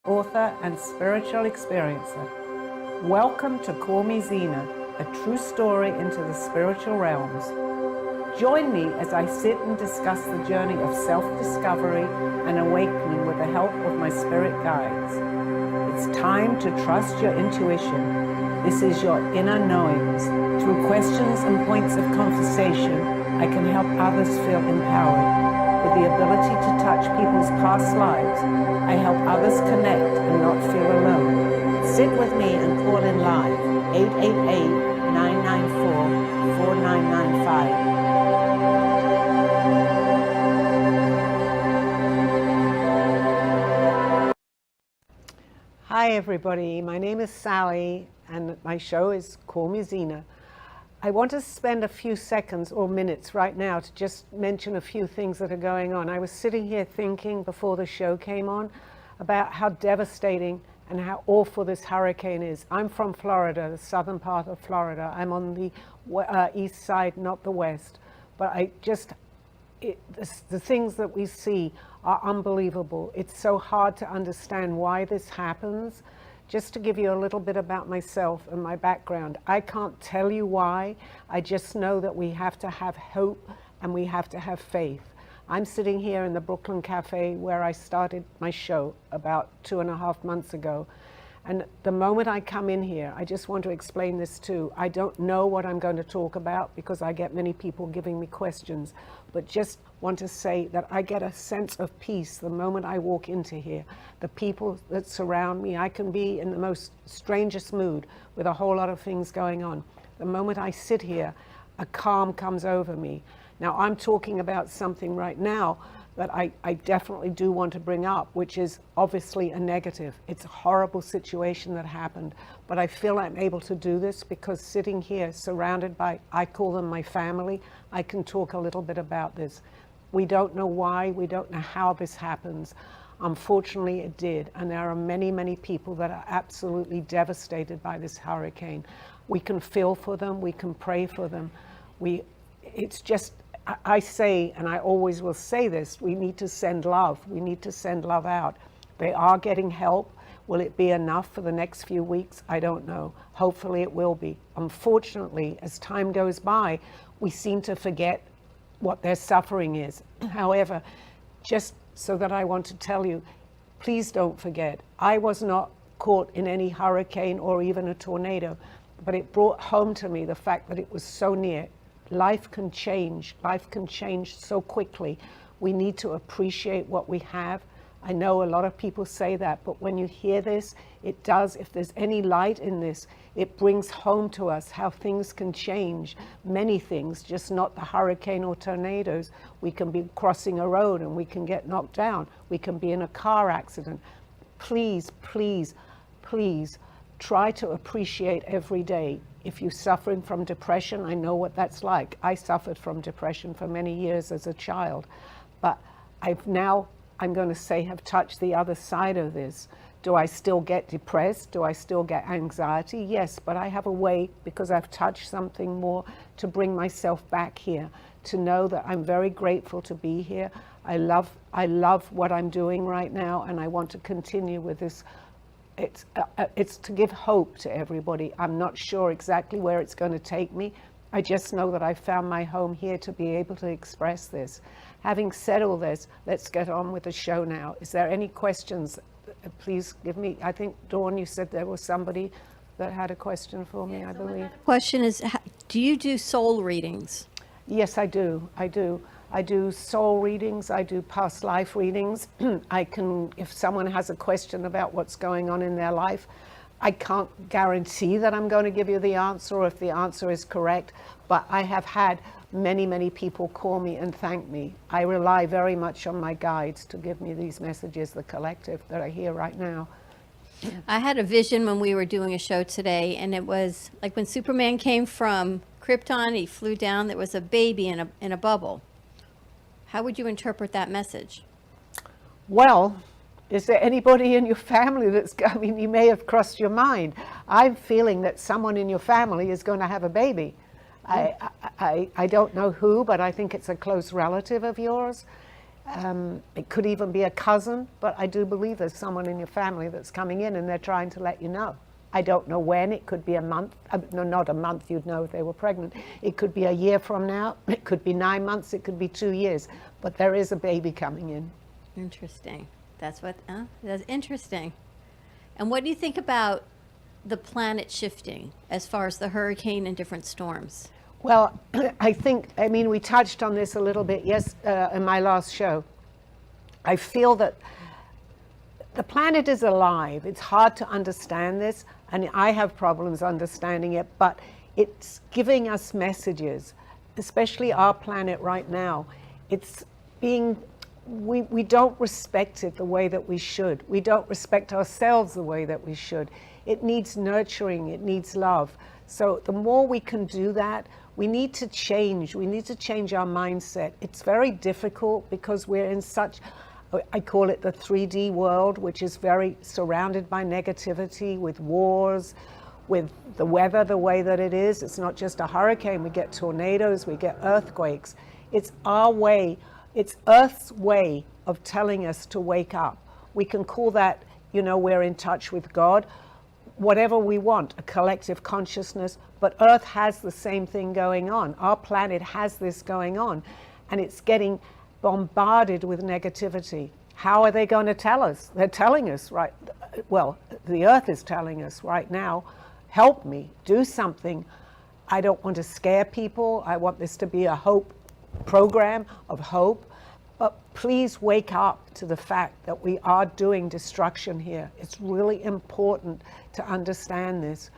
author, and spiritual experiencer. Welcome to Call Me Zena, a true story into the spiritual realms. Join me as I sit and discuss the journey of self-discovery and awakening with the help of my spirit guides. It's time to trust your intuition. This is your inner knowings. Through questions and points of conversation, I can help others feel empowered. With the ability to touch people's past lives, I help others connect and not feel alone. Sit with me and call in live, 888-994-4995. Hi everybody, my name is Sally and my show is Call Me Zena. I want to spend a few seconds or minutes right now to just mention a few things that are going on. I was sitting here thinking before the show came on about how devastating and how awful this hurricane is. I'm from Florida, the southern part of Florida. I'm on the east side, not the west. But the things that we see are unbelievable. It's so hard to understand why this happens. Just to give you a little bit about myself and my background, I can't tell you why. I just know that we have to have hope and we have to have faith. I'm sitting here in the Brooklyn Cafe where I started my show about 2.5 months ago. And the moment I come in here, I just want to explain this too. I don't know what I'm going to talk about because I get many people giving me questions, but just want to say that I get a sense of peace the moment I walk into here. The people that surround me, I can be in the most strangest mood with a whole lot of things going on. The moment I sit here, a calm comes over me. Now, I'm talking about something right now that I definitely do want to bring up, which is obviously a negative. It's a horrible situation that happened, but I feel I'm able to do this because sitting here surrounded by, I call them my family, I can talk a little bit about this. We don't know why, we don't know how this happens. Unfortunately, it did, and there are many, many people that are absolutely devastated by this hurricane. We can feel for them, we can pray for them. It's just, I say, and I always will say this, we need to send love. We need to send love out. They are getting help. Will it be enough for the next few weeks? I don't know. Hopefully it will be. Unfortunately, as time goes by, we seem to forget what their suffering is. However, just so that I want to tell you, please don't forget, I was not caught in any hurricane or even a tornado, but it brought home to me the fact that it was so near. Life can change so quickly. We need to appreciate what we have. I know a lot of people say that, but when you hear this, it does, if there's any light in this, it brings home to us how things can change. Many things, just not the hurricane or tornadoes. We can be crossing a road and we can get knocked down. We can be in a car accident. Please, please, please try to appreciate every day. If you're suffering from depression, I know what that's like. I suffered from depression for many years as a child, but I'm going to say, have touched the other side of this. Do I still get depressed? Do I still get anxiety? Yes, but I have a way, because I've touched something more, to bring myself back here, to know that I'm very grateful to be here. I love what I'm doing right now, and I want to continue with this. It's to give hope to everybody. I'm not sure exactly where it's going to take me. I just know that I found my home here to be able to express this. Having said all this, let's get on with the show now. Is there any questions? Please give me, I think, Dawn, you said there was somebody that had a question for me, I believe. Question is, do you do soul readings? Yes, I do. I do soul readings, I do past life readings. I can, if someone has a question about what's going on in their life, I can't guarantee that I'm going to give you the answer or if the answer is correct, but I have had many, many people call me and thank me. I rely very much on my guides to give me these messages, the collective that I hear right now. I had a vision when we were doing a show today, and it was like when Superman came from Krypton, he flew down, there was a baby in a bubble. How would you interpret that message? Well, is there anybody in your family I mean, you may have crossed your mind. I'm feeling that someone in your family is going to have a baby. I don't know who, but I think it's a close relative of yours. It could even be a cousin, but I do believe there's someone in your family that's coming in and they're trying to let you know. I don't know when. It could be a month. No, not a month. You'd know if they were pregnant. It could be a year from now. It could be 9 months. It could be 2 years. But there is a baby coming in. Interesting. That's interesting. And what do you think about the planet shifting as far as the hurricane and different storms? Well, I mean, we touched on this a little bit, in my last show. I feel that the planet is alive. It's hard to understand this, and I have problems understanding it, but it's giving us messages, especially our planet right now. It's being, we don't respect it the way that we should. We don't respect ourselves the way that we should. It needs nurturing, it needs love. So the more we can do that, we need to change. We need to change our mindset. It's very difficult because we're in such, I call it the 3D world, which is very surrounded by negativity, with wars, with the weather the way that it is. It's not just a hurricane. We get tornadoes, we get earthquakes. It's our way, it's Earth's way of telling us to wake up. We can call that, we're in touch with God. Whatever we want, a collective consciousness, but Earth has the same thing going on. Our planet has this going on, and it's getting bombarded with negativity. How are they going to tell us? They're telling us, right? Well, the Earth is telling us right now, help me, do something. I don't want to scare people. I want this to be a hope program of hope. But please wake up to the fact that we are doing destruction here. It's really important to understand this.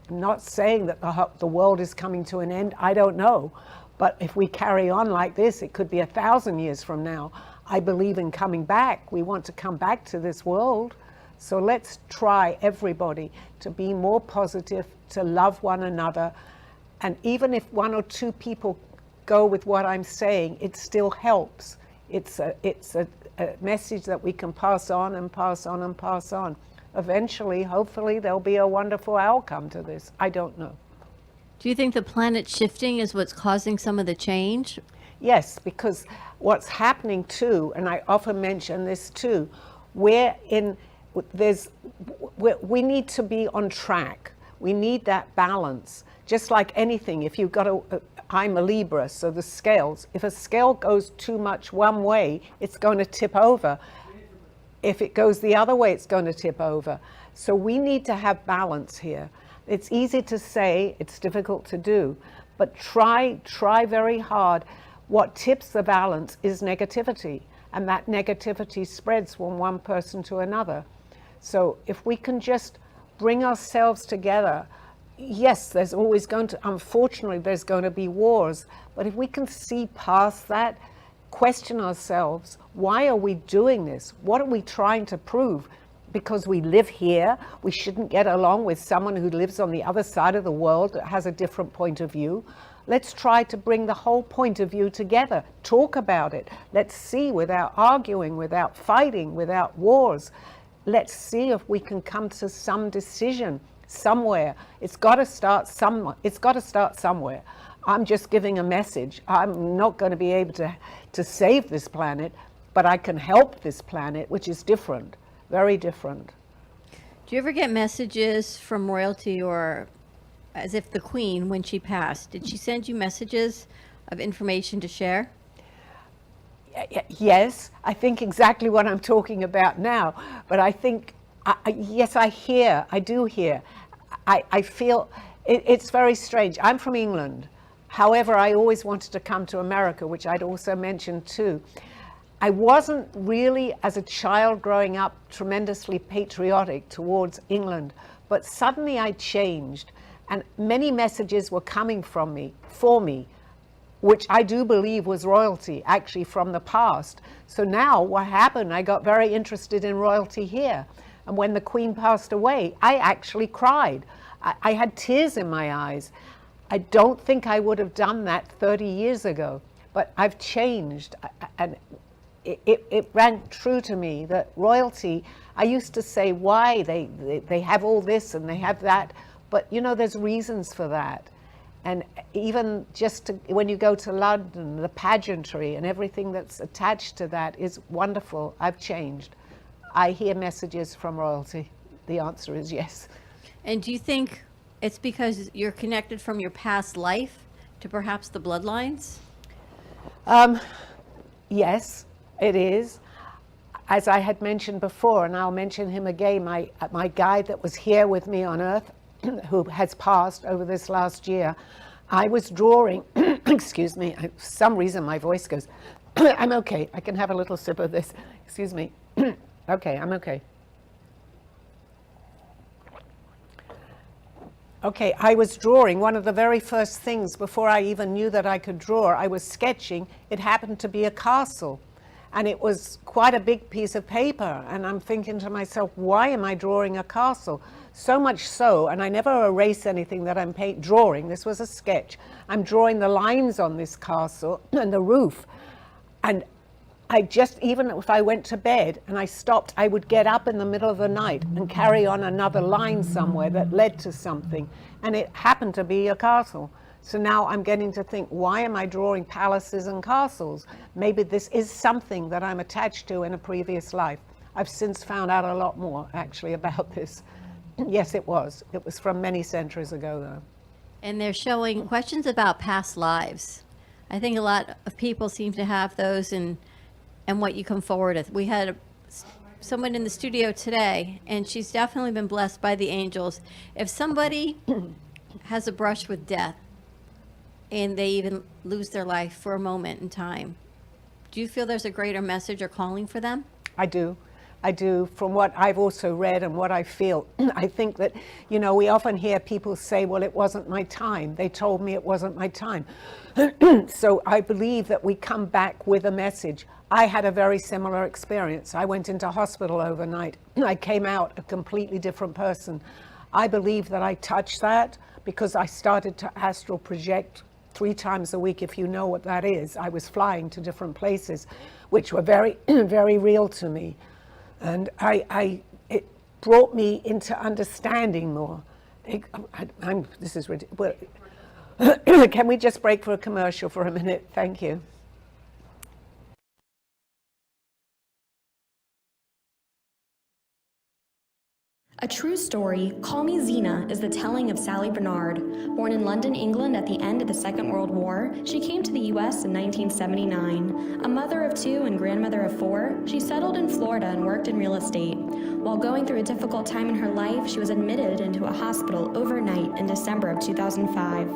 I'm not saying that the world is coming to an end. I don't know. But if we carry on like this, it could be 1,000 years from now. I believe in coming back. We want to come back to this world. So let's try, everybody, to be more positive, to love one another. And even if 1 or 2 people go with what I'm saying, it still helps. It's a message that we can pass on and pass on and pass on. Eventually, hopefully, there'll be a wonderful outcome to this. I don't know. Do you think the planet shifting is what's causing some of the change? Yes, because what's happening too, and I often mention this too, we need to be on track. We need that balance. Just like anything, if you've got I'm a Libra, so the scales, if a scale goes too much one way, it's going to tip over. If it goes the other way, it's going to tip over. So we need to have balance here. It's easy to say, it's difficult to do, but try very hard. What tips the balance is negativity, and that negativity spreads from one person to another. So if we can just bring ourselves together, yes, there's always unfortunately, there's going to be wars, but if we can see past that, question ourselves, why are we doing this? What are we trying to prove? Because we live here, we shouldn't get along with someone who lives on the other side of the world that has a different point of view. Let's try to bring the whole point of view together, talk about it. Let's see, without arguing, without fighting, without wars. Let's see if we can come to some decision somewhere. It's got to start somewhere. I'm just giving a message. I'm not going to be able to save this planet, but I can help this planet, which is different, very different. Do you ever get messages from royalty, or as if the Queen, when she passed, did she send you messages of information to share? Yes, I think exactly what I'm talking about now. But I think, yes, I do hear. I feel it's very strange. I'm from England. However, I always wanted to come to America, which I'd also mentioned too. I wasn't really, as a child growing up, tremendously patriotic towards England, but suddenly I changed, and many messages were coming for me, which I do believe was royalty, actually, from the past. So now what happened, I got very interested in royalty here. And when the Queen passed away, I actually cried. I had tears in my eyes. I don't think I would have done that 30 years ago, but I've changed. And it rang true to me that royalty, I used to say why they have all this and they have that, but there's reasons for that. And even just when you go to London, the pageantry and everything that's attached to that is wonderful. I've changed. I hear messages from royalty. The answer is yes. And do you think it's because you're connected from your past life to perhaps the bloodlines? Yes, it is. As I had mentioned before, and I'll mention him again, my guide that was here with me on Earth, who has passed over this last year, I was drawing, excuse me, for some reason my voice goes, I'm okay, I can have a little sip of this, excuse me. Okay, I'm okay. Okay, I was drawing. One of the very first things before I even knew that I could draw, I was sketching. It happened to be a castle. And it was quite a big piece of paper. And I'm thinking to myself, why am I drawing a castle? So much so, and I never erase anything that I'm drawing. This was a sketch. I'm drawing the lines on this castle and the roof. And I just, even if I went to bed and I stopped, I would get up in the middle of the night and carry on another line somewhere that led to something. And it happened to be a castle. So now I'm getting to think, why am I drawing palaces and castles? Maybe this is something that I'm attached to in a previous life. I've since found out a lot more, actually, about this. Yes, it was. It was from many centuries ago, though. And they're showing questions about past lives. I think a lot of people seem to have those and what you come forward with. We had someone in the studio today, and she's definitely been blessed by the angels. If somebody has a brush with death, and they even lose their life for a moment in time, do you feel there's a greater message or calling for them? I do. I do. From what I've also read and what I feel, I think that, you know, we often hear people say, well, it wasn't my time. They told me it wasn't my time. So I believe that we come back with a message. I had a very similar experience. I went into hospital overnight. I came out a completely different person. I believe that I touched that because I started to astral project 3 times a week, if you know what that is. I was flying to different places, which were very, very real to me. And it brought me into understanding more. This is ridiculous. Can we just break for a commercial for a minute? Thank you. A true story, Call Me Zena, is the telling of Sally Barnard. Born in London, England at the end of the Second World War, she came to the U.S. in 1979. A mother of 2 and grandmother of 4, she settled in Florida and worked in real estate. While going through a difficult time in her life, she was admitted into a hospital overnight in December of 2005.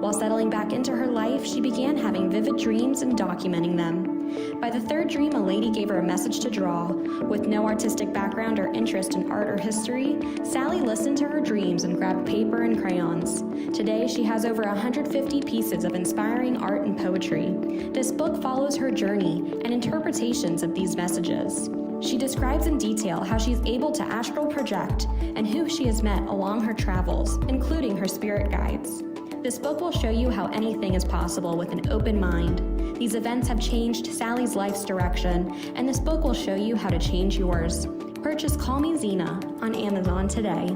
While settling back into her life, she began having vivid dreams and documenting them. By the 3rd dream, a lady gave her a message to draw. With no artistic background or interest in art or history, Sally listened to her dreams and grabbed paper and crayons. Today, she has over 150 pieces of inspiring art and poetry. This book follows her journey and interpretations of these messages. She describes in detail how she's able to astral project and who she has met along her travels, including her spirit guides. This book will show you how anything is possible with an open mind. These events have changed Sally's life's direction, and this book will show you how to change yours. Purchase Call Me Zena on Amazon today.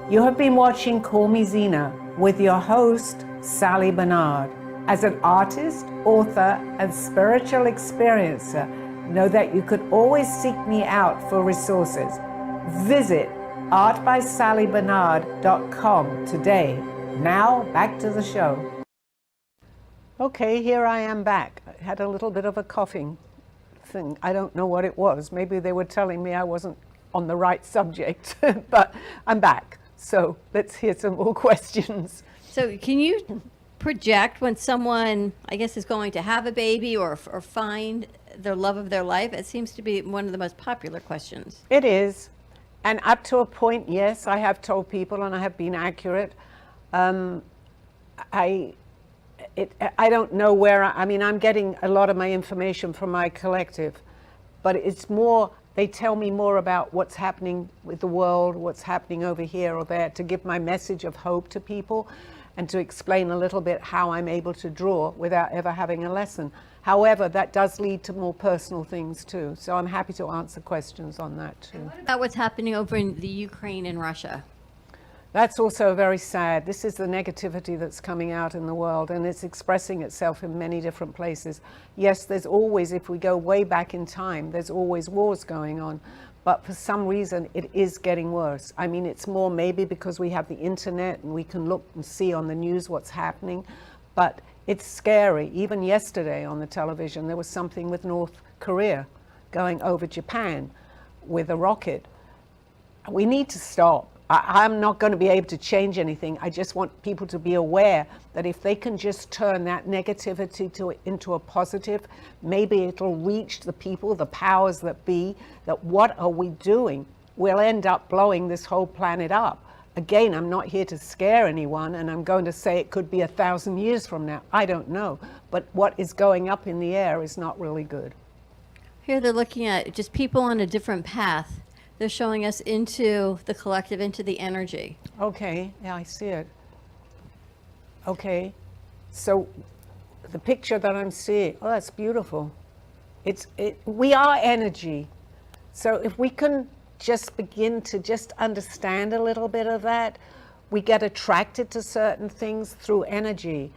You have been watching Call Me Zena with your host, Sally Barnard. As an artist, author, and spiritual experiencer, know that you could always seek me out for resources. Visit artbysallybarnard.com today. Now, back to the show. Okay, here I am back. I had a little bit of a coughing thing. I don't know what it was. Maybe they were telling me I wasn't on the right subject, but I'm back. So let's hear some more questions. So can you project when someone, I guess, is going to have a baby or find their love of their life? It seems to be one of the most popular questions. It is. And up to a point, yes, I have told people and I have been accurate. I don't know where, I mean, I'm getting a lot of my information from my collective, but it's more, they tell me more about what's happening with the world, what's happening over here or there, to give my message of hope to people and to explain a little bit how I'm able to draw without ever having a lesson. However, that does lead to more personal things too. So I'm happy to answer questions on that too. What about what's happening over in the Ukraine and Russia? That's also very sad. This is the negativity that's coming out in the world, and it's expressing itself in many different places. Yes, there's always, if we go way back in time, there's always wars going on. But for some reason, it is getting worse. I mean, it's more maybe because we have the internet and we can look and see on the news what's happening. But it's scary. Even yesterday on the television, there was something with North Korea going over Japan with a rocket. We need to stop. I'm not going to be able to change anything. I just want people to be aware that if they can just turn that negativity into a positive, maybe it'll reach the people, the powers that be, that what are we doing? We'll end up blowing this whole planet up. Again, I'm not here to scare anyone, and I'm going to say it could be 1,000 years from now. I don't know. But what is going up in the air is not really good. Here they're looking at just people on a different path. They're showing us into the collective, into the energy. Okay, yeah, I see it. Okay, so the picture that I'm seeing, oh, that's beautiful. We are energy. So if we can just begin to just understand a little bit of that, we get attracted to certain things through energy.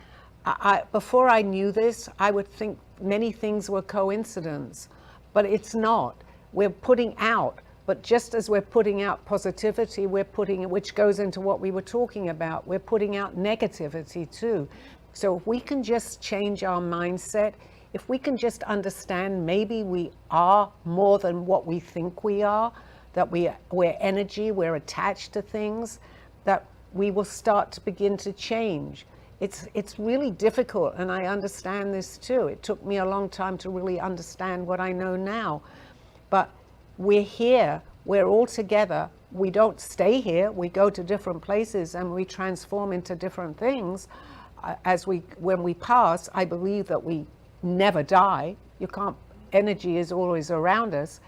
Before I knew this, I would think many things were coincidence, but it's not. We're putting out. But just as we're putting out positivity, which goes into what we were talking about, we're putting out negativity too. So if we can just change our mindset, if we can just understand maybe we are more than what we think we are, that we're energy, we're attached to things, that we will start to begin to change. It's really difficult, and I understand this too. It took me a long time to really understand what I know now. But we're here, we're all together. We don't stay here, we go to different places and we transform into different things. When we pass, I believe that we never die. Energy is always around us.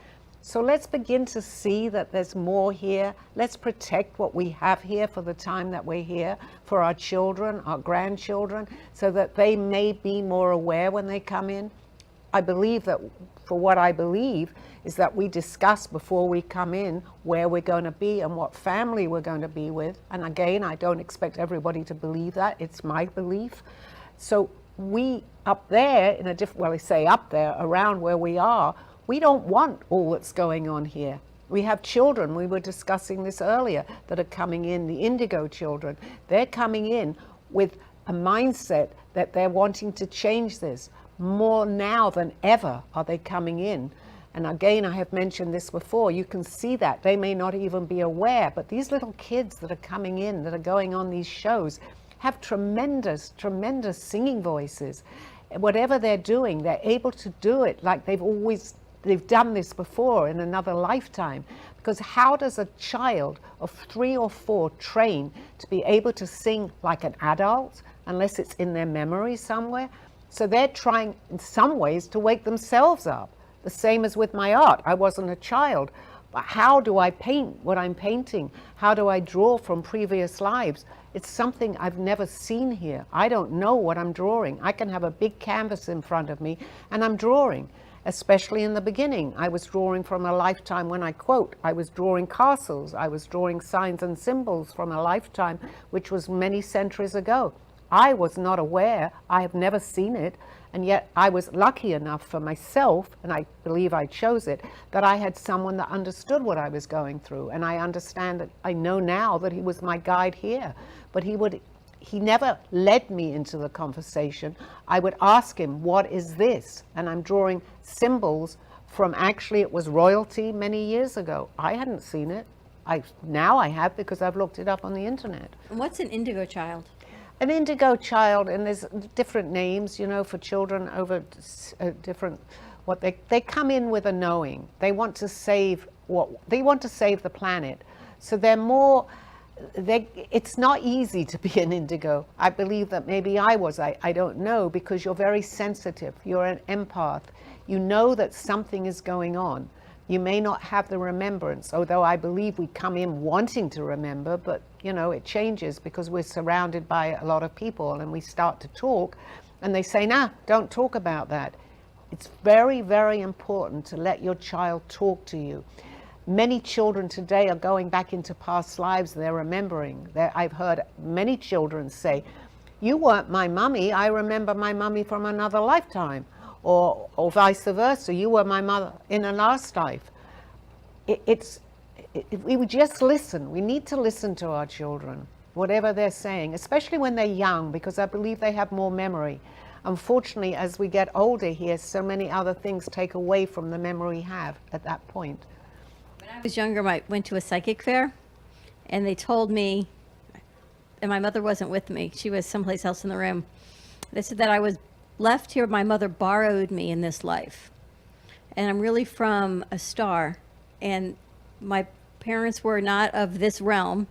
So let's begin to see that there's more here. Let's protect what we have here for the time that we're here, for our children, our grandchildren, so that they may be more aware when they come in. I believe that, for what I believe, is that we discuss before we come in where we're going to be and what family we're going to be with. And again, I don't expect everybody to believe that. It's my belief. So we up there, I say up there, around where we are, we don't want all that's going on here. We have children, we were discussing this earlier, that are coming in, the indigo children. They're coming in with a mindset that they're wanting to change this. More now than ever are they coming in. And again, I have mentioned this before, you can see that. They may not even be aware, but these little kids that are coming in, that are going on these shows, have tremendous, tremendous singing voices. Whatever they're doing, they're able to do it like they've done this before in another lifetime. Because how does a child of 3 or 4 train to be able to sing like an adult, unless it's in their memory somewhere? So they're trying, in some ways, to wake themselves up. The same as with my art. I wasn't a child. But how do I paint what I'm painting? How do I draw from previous lives? It's something I've never seen here. I don't know what I'm drawing. I can have a big canvas in front of me and I'm drawing. Especially in the beginning, I was drawing from a lifetime when I quote. I was drawing castles. I was drawing signs and symbols from a lifetime which was many centuries ago. I was not aware. I have never seen it. And yet I was lucky enough for myself, and I believe I chose it, that I had someone that understood what I was going through. And I understand that I know now that he was my guide here. But he never led me into the conversation. I would ask him, what is this? And I'm drawing symbols from, actually it was royalty many years ago. I hadn't seen it. Now I have, because I've looked it up on the internet. And what's an indigo child? An indigo child, and there's different names, for children over different, they come in with a knowing. They want to save the planet. So they're more, it's not easy to be an indigo. I believe that maybe I don't know, because you're very sensitive. You're an empath. You know that something is going on. You may not have the remembrance, although I believe we come in wanting to remember, but it changes because we're surrounded by a lot of people and we start to talk and they say, nah, don't talk about that. It's very, very important to let your child talk to you. many children today are going back into past lives. They're remembering. I've heard many children say, you weren't my mummy, I remember my mummy from another lifetime, or vice versa, you were my mother in a last life. We would just listen. We need to listen to our children, whatever they're saying, especially when they're young, because I believe they have more memory. Unfortunately, as we get older here, so many other things take away from the memory we have at that point. When I was younger, I went to a psychic fair, and they told me, and my mother wasn't with me, she was someplace else in the room. They said that I was left here, my mother borrowed me in this life. And I'm really from a star, and my parents were not of this realm,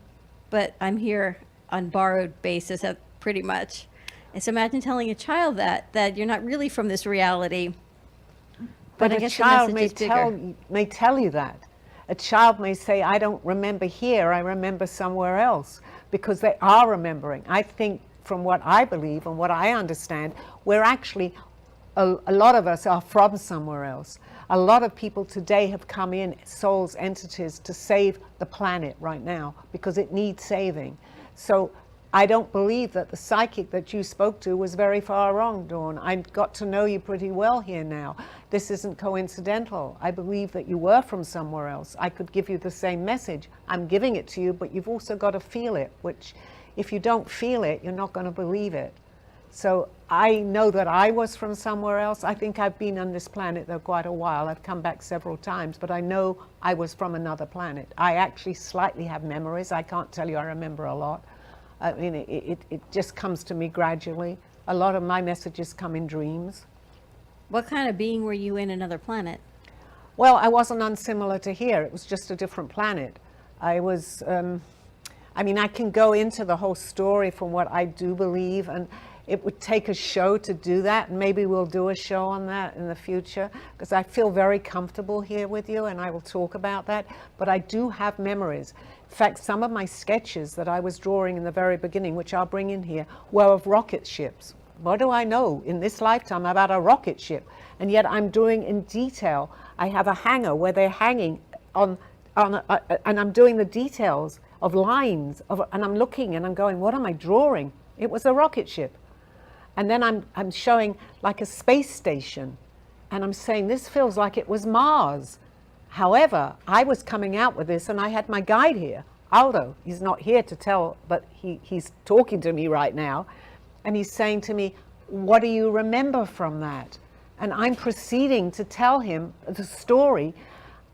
but I'm here on borrowed basis, pretty much. And so imagine telling a child that you're not really from this reality. But I a guess child the may message is bigger. may tell you that. A child may say, I don't remember here, I remember somewhere else, because they are remembering. I think, from what I believe and what I understand, we're actually, a lot of us are from somewhere else. A lot of people today have come in, souls, entities, to save the planet right now, because it needs saving. So I don't believe that the psychic that you spoke to was very far wrong, Dawn. I got to know you pretty well here now. This isn't coincidental. I believe that you were from somewhere else. I could give you the same message. I'm giving it to you, but you've also got to feel it, which if you don't feel it, you're not going to believe it. So I know that I was from somewhere else. I think I've been on this planet though quite a while. I've come back several times, but I know I was from another planet. I actually slightly have memories. I can't tell you I remember a lot. I mean, it just comes to me gradually. A lot of my messages come in dreams. What kind of being were you in another planet? Well, I wasn't unsimilar to here. It was just a different planet. I was, I mean, I can go into the whole story from what I do believe, and it would take a show to do that. And maybe we'll do a show on that in the future, because I feel very comfortable here with you, and I will talk about that. But I do have memories. In fact, some of my sketches that I was drawing in the very beginning, which I'll bring in here, were of rocket ships. What do I know in this lifetime about a rocket ship? And yet I'm doing in detail. I have a hangar where they're hanging and I'm doing the details of lines, and I'm looking and I'm going, what am I drawing? It was a rocket ship. And then I'm showing like a space station, and I'm saying this feels like it was Mars. However, I was coming out with this, and I had my guide here, Aldo. He's not here to tell, but he's talking to me right now. And he's saying to me, what do you remember from that? And I'm proceeding to tell him the story.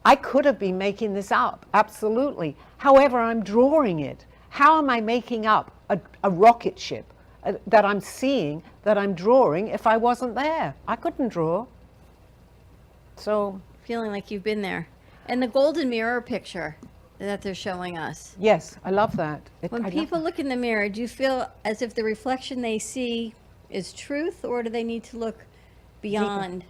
I could have been making this up, absolutely. However, I'm drawing it. How am I making up a rocket ship that I'm seeing, that I'm drawing, if I wasn't there? I couldn't draw. So... Feeling like you've been there. And the golden mirror picture that they're showing us. Yes, I love that. When people look in the mirror, do you feel as if the reflection they see is truth, or do they need to look beyond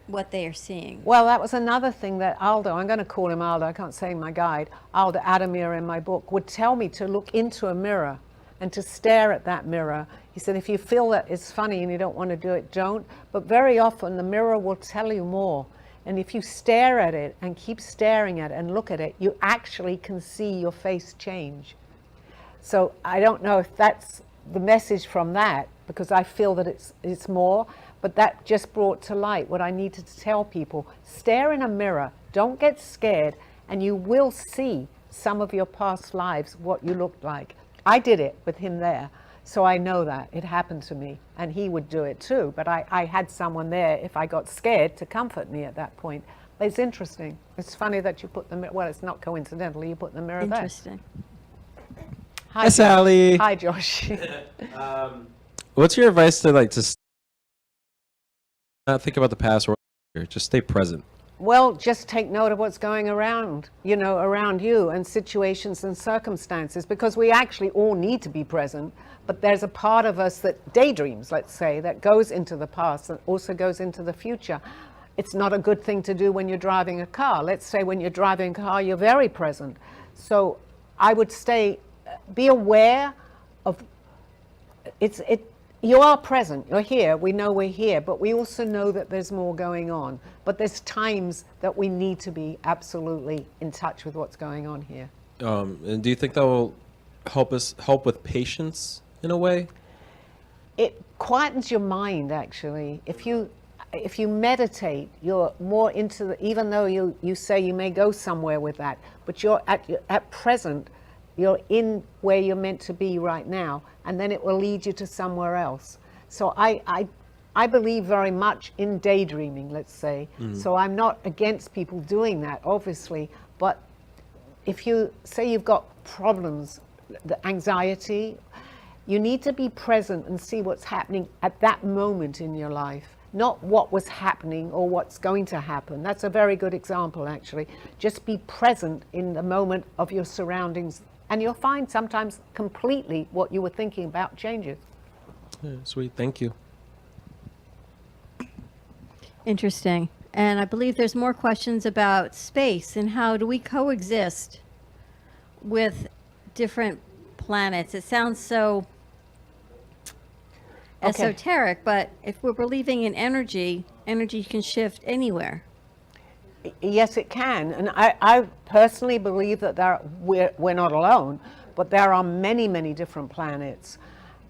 what they are seeing? Well, that was another thing that Aldo, I'm going to call him Aldo, I can't say my guide, Aldo Adamir in my book, would tell me to look into a mirror and to stare at that mirror. He said, if you feel that it's funny and you don't want to do it, don't. But very often the mirror will tell you more. And if you stare at it and keep staring at it and look at it, you actually can see your face change. So I don't know if that's the message from that, because I feel that it's more, but that just brought to light what I needed to tell people. Stare in a mirror, don't get scared, and you will see some of your past lives, what you looked like. I did it with him there, so I know that. It happened to me, and he would do it too, but I had someone there, if I got scared, to comfort me at that point. It's interesting. It's funny that you put the mirror, well, it's not coincidental, you put the mirror there. Interesting. Hi, Sally. Hi, Josh. What's your advice to not think about the past or just stay present? Well, just take note of what's going around, around you, and situations and circumstances, because we actually all need to be present, but there's a part of us that daydreams, let's say, that goes into the past and also goes into the future. It's not a good thing to do when you're driving a car. Let's say when you're driving a car, you're very present. So I would be aware of, You are present, you're here, we know we're here, but we also know that there's more going on. But there's times that we need to be absolutely in touch with what's going on here. And do you think that will help with patience in a way? It quietens your mind, actually. If you meditate, you're more into the, even though you say you may go somewhere with that, but you're at present, you're in where you're meant to be right now, and then it will lead you to somewhere else. So I believe very much in daydreaming, let's say. So I'm not against people doing that, obviously, but if you say you've got problems, the anxiety, you need to be present and see what's happening at that moment in your life, not what was happening or what's going to happen. That's a very good example, actually. Just be present in the moment of your surroundings, and you'll find sometimes completely what you were thinking about changes. Yeah, sweet, thank you. Interesting. And I believe there's more questions about space and how do we coexist with different planets. It sounds so esoteric, but if we're believing in energy, energy can shift anywhere. Yes, it can. And I personally believe that we're not alone, but there are many, many different planets.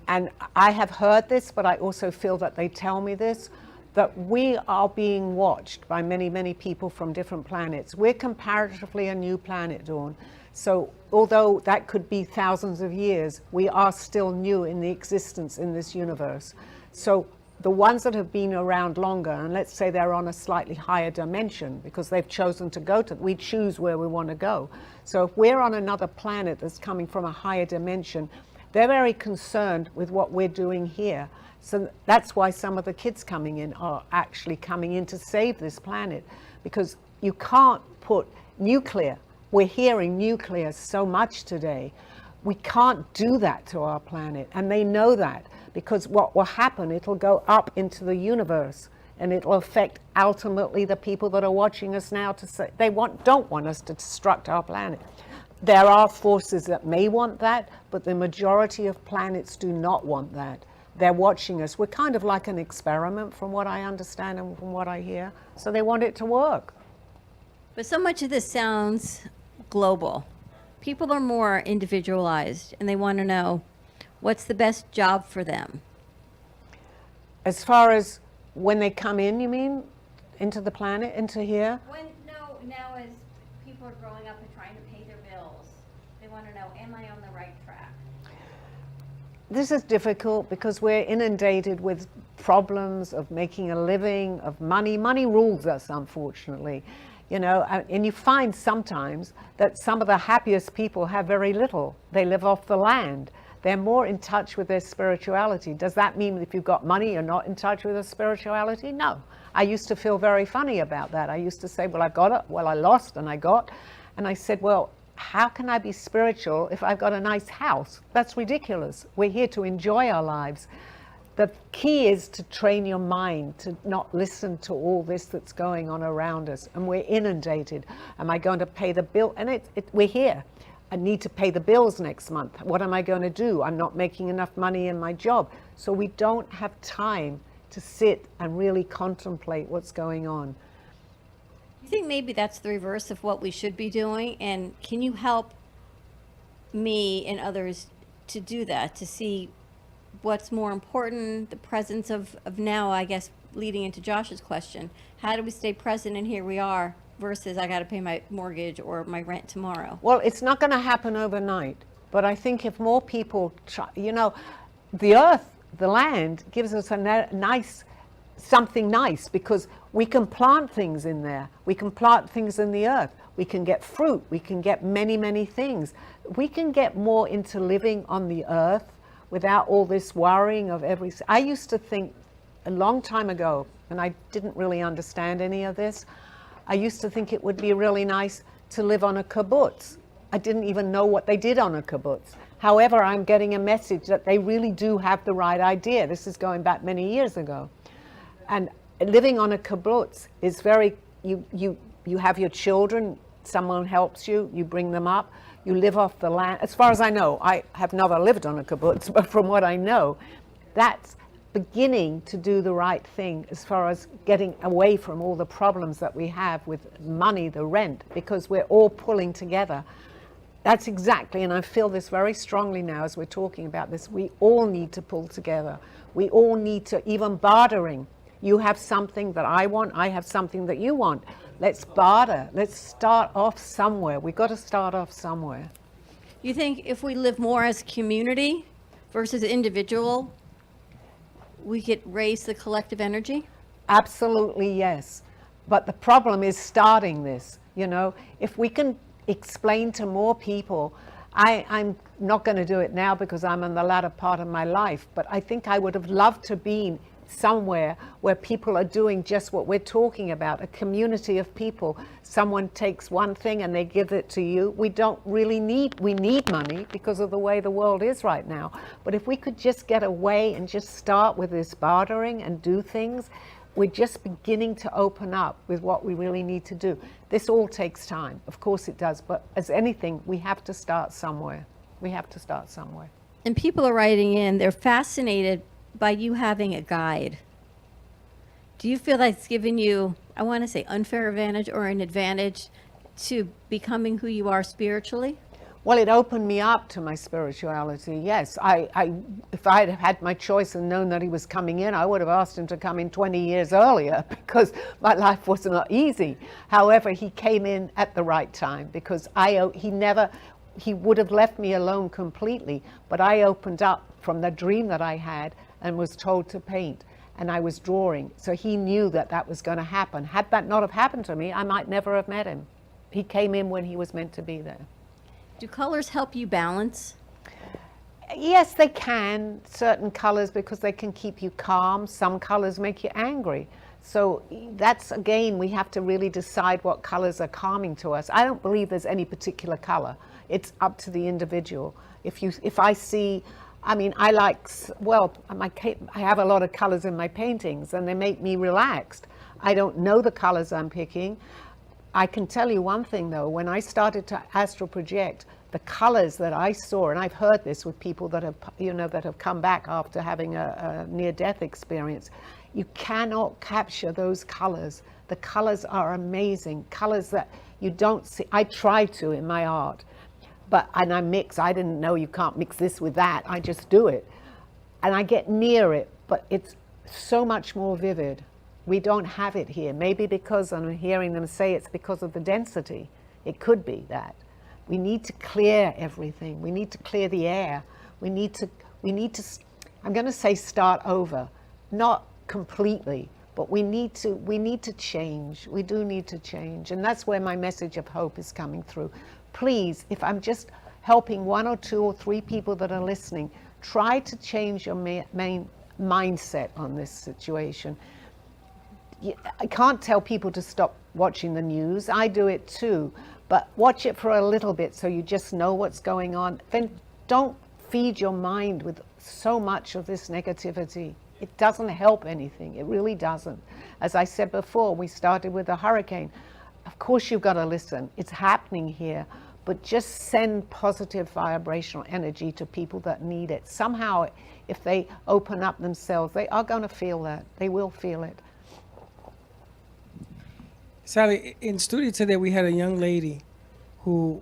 And I have heard this, but I also feel that they tell me this, that we are being watched by many, many people from different planets. We're comparatively a new planet, Dawn. So although that could be thousands of years, we are still new in the existence in this universe. So the ones that have been around longer, and let's say they're on a slightly higher dimension because they've chosen to go to, we choose where we want to go. So if we're on another planet that's coming from a higher dimension, they're very concerned with what we're doing here. So that's why some of the kids coming in are actually coming in to save this planet, because you can't put nuclear. We're hearing nuclear so much today. We can't do that to our planet, and they know that, because what will happen, it'll go up into the universe, and it'll affect ultimately the people that are watching us now to say they don't want us to destruct our planet. There are forces that may want that, but the majority of planets do not want that. They're watching us. We're kind of like an experiment from what I understand and from what I hear. So they want it to work. But so much of this sounds global. People are more individualized and they want to know what's the best job for them. As far as when they come in, you mean, into the planet, into here? Now as people are growing up and trying to pay their bills, they want to know, am I on the right track? This is difficult because we're inundated with problems of making a living, of money. Money rules us, unfortunately. You know, and you find sometimes that some of the happiest people have very little. They live off the land. They're more in touch with their spirituality. Does that mean if you've got money, you're not in touch with your spirituality? No. I used to feel very funny about that. I used to say, well, I got it. Well, I lost and I got. And I said, well, how can I be spiritual if I've got a nice house? That's ridiculous. We're here to enjoy our lives. The key is to train your mind to not listen to all this that's going on around us. And we're inundated. Am I going to pay the bill? And we're here. I need to pay the bills next month. What am I going to do? I'm not making enough money in my job. So we don't have time to sit and really contemplate what's going on. You think maybe that's the reverse of what we should be doing? And can you help me and others to do that, to see what's more important, the presence of now, I guess, leading into Josh's question, how do we stay present and here we are versus I got to pay my mortgage or my rent tomorrow? Well, it's not going to happen overnight, but I think if more people try, you know, the earth, the land gives us a something nice because we can plant things in there. We can plant things in the earth. We can get fruit. We can get many, many things. We can get more into living on the earth without all this worrying of everything. I used to think a long time ago, and I didn't really understand any of this, I used to think it would be really nice to live on a kibbutz. I didn't even know what they did on a kibbutz. However, I'm getting a message that they really do have the right idea. This is going back many years ago. And living on a kibbutz is very, you have your children, someone helps you, you bring them up, you live off the land. As far as I know, I have never lived on a kibbutz, but from what I know, that's beginning to do the right thing as far as getting away from all the problems that we have with money, the rent, because we're all pulling together. That's exactly, and I feel this very strongly now as we're talking about this, we all need to pull together. We all need to, even bartering. You have something that I want, I have something that you want. Let's barter. Let's start off somewhere. We've got to start off somewhere. You think if we live more as a community versus individual, we could raise the collective energy? Absolutely, yes. But the problem is starting this, you know. If we can explain to more people, I'm not going to do it now because I'm in the latter part of my life, but I think I would have loved to be somewhere where people are doing just what we're talking about, a community of people. Someone takes one thing and they give it to you. We need money because of the way the world is right now. But if we could just get away and just start with this bartering and do things, we're just beginning to open up with what we really need to do. This all takes time. Of course it does. But as anything, we have to start somewhere. We have to start somewhere. And people are writing in, they're fascinated by you having a guide. Do you feel that's given you, I want to say, unfair advantage or an advantage to becoming who you are spiritually? Well, it opened me up to my spirituality, yes. If I had had my choice and known that he was coming in, I would have asked him to come in 20 years earlier because my life was not easy. However, he came in at the right time because he would have left me alone completely, but I opened up from the dream that I had and was told to paint, and I was drawing. So he knew that that was going to happen. Had that not have happened to me, I might never have met him. He came in when he was meant to be there. Do colors help you balance? Yes, they can, certain colors, because they can keep you calm. Some colors make you angry. So that's, again, we have to really decide what colors are calming to us. I don't believe there's any particular color. It's up to the individual. If I see, I mean, I have a lot of colors in my paintings and they make me relaxed. I don't know the colors I'm picking. I can tell you one thing though, when I started to astral project, the colors that I saw, and I've heard this with people that have come back after having a near-death experience, you cannot capture those colors. The colors are amazing, colors that you don't see. I try to in my art, and I mix. I didn't know you can't mix this with that. I just do it. And I get near it, but it's so much more vivid. We don't have it here. Maybe because I'm hearing them say it's because of the density. It could be that. We need to clear everything. We need to clear the air. We need to, I'm going to say start over. Not completely, but we need to change. We do need to change. And that's where my message of hope is coming through. Please, if I'm just helping 1 or 2 or 3 people that are listening, try to change your main mindset on this situation. I can't tell people to stop watching the news. I do it too, but watch it for a little bit so you just know what's going on. Then don't feed your mind with so much of this negativity. It doesn't help anything. It really doesn't. As I said before, we started with a hurricane. Of course you've got to listen. It's happening here, but just send positive vibrational energy to people that need it. Somehow, if they open up themselves, they are going to feel that. They will feel it. Sally, in studio today, we had a young lady who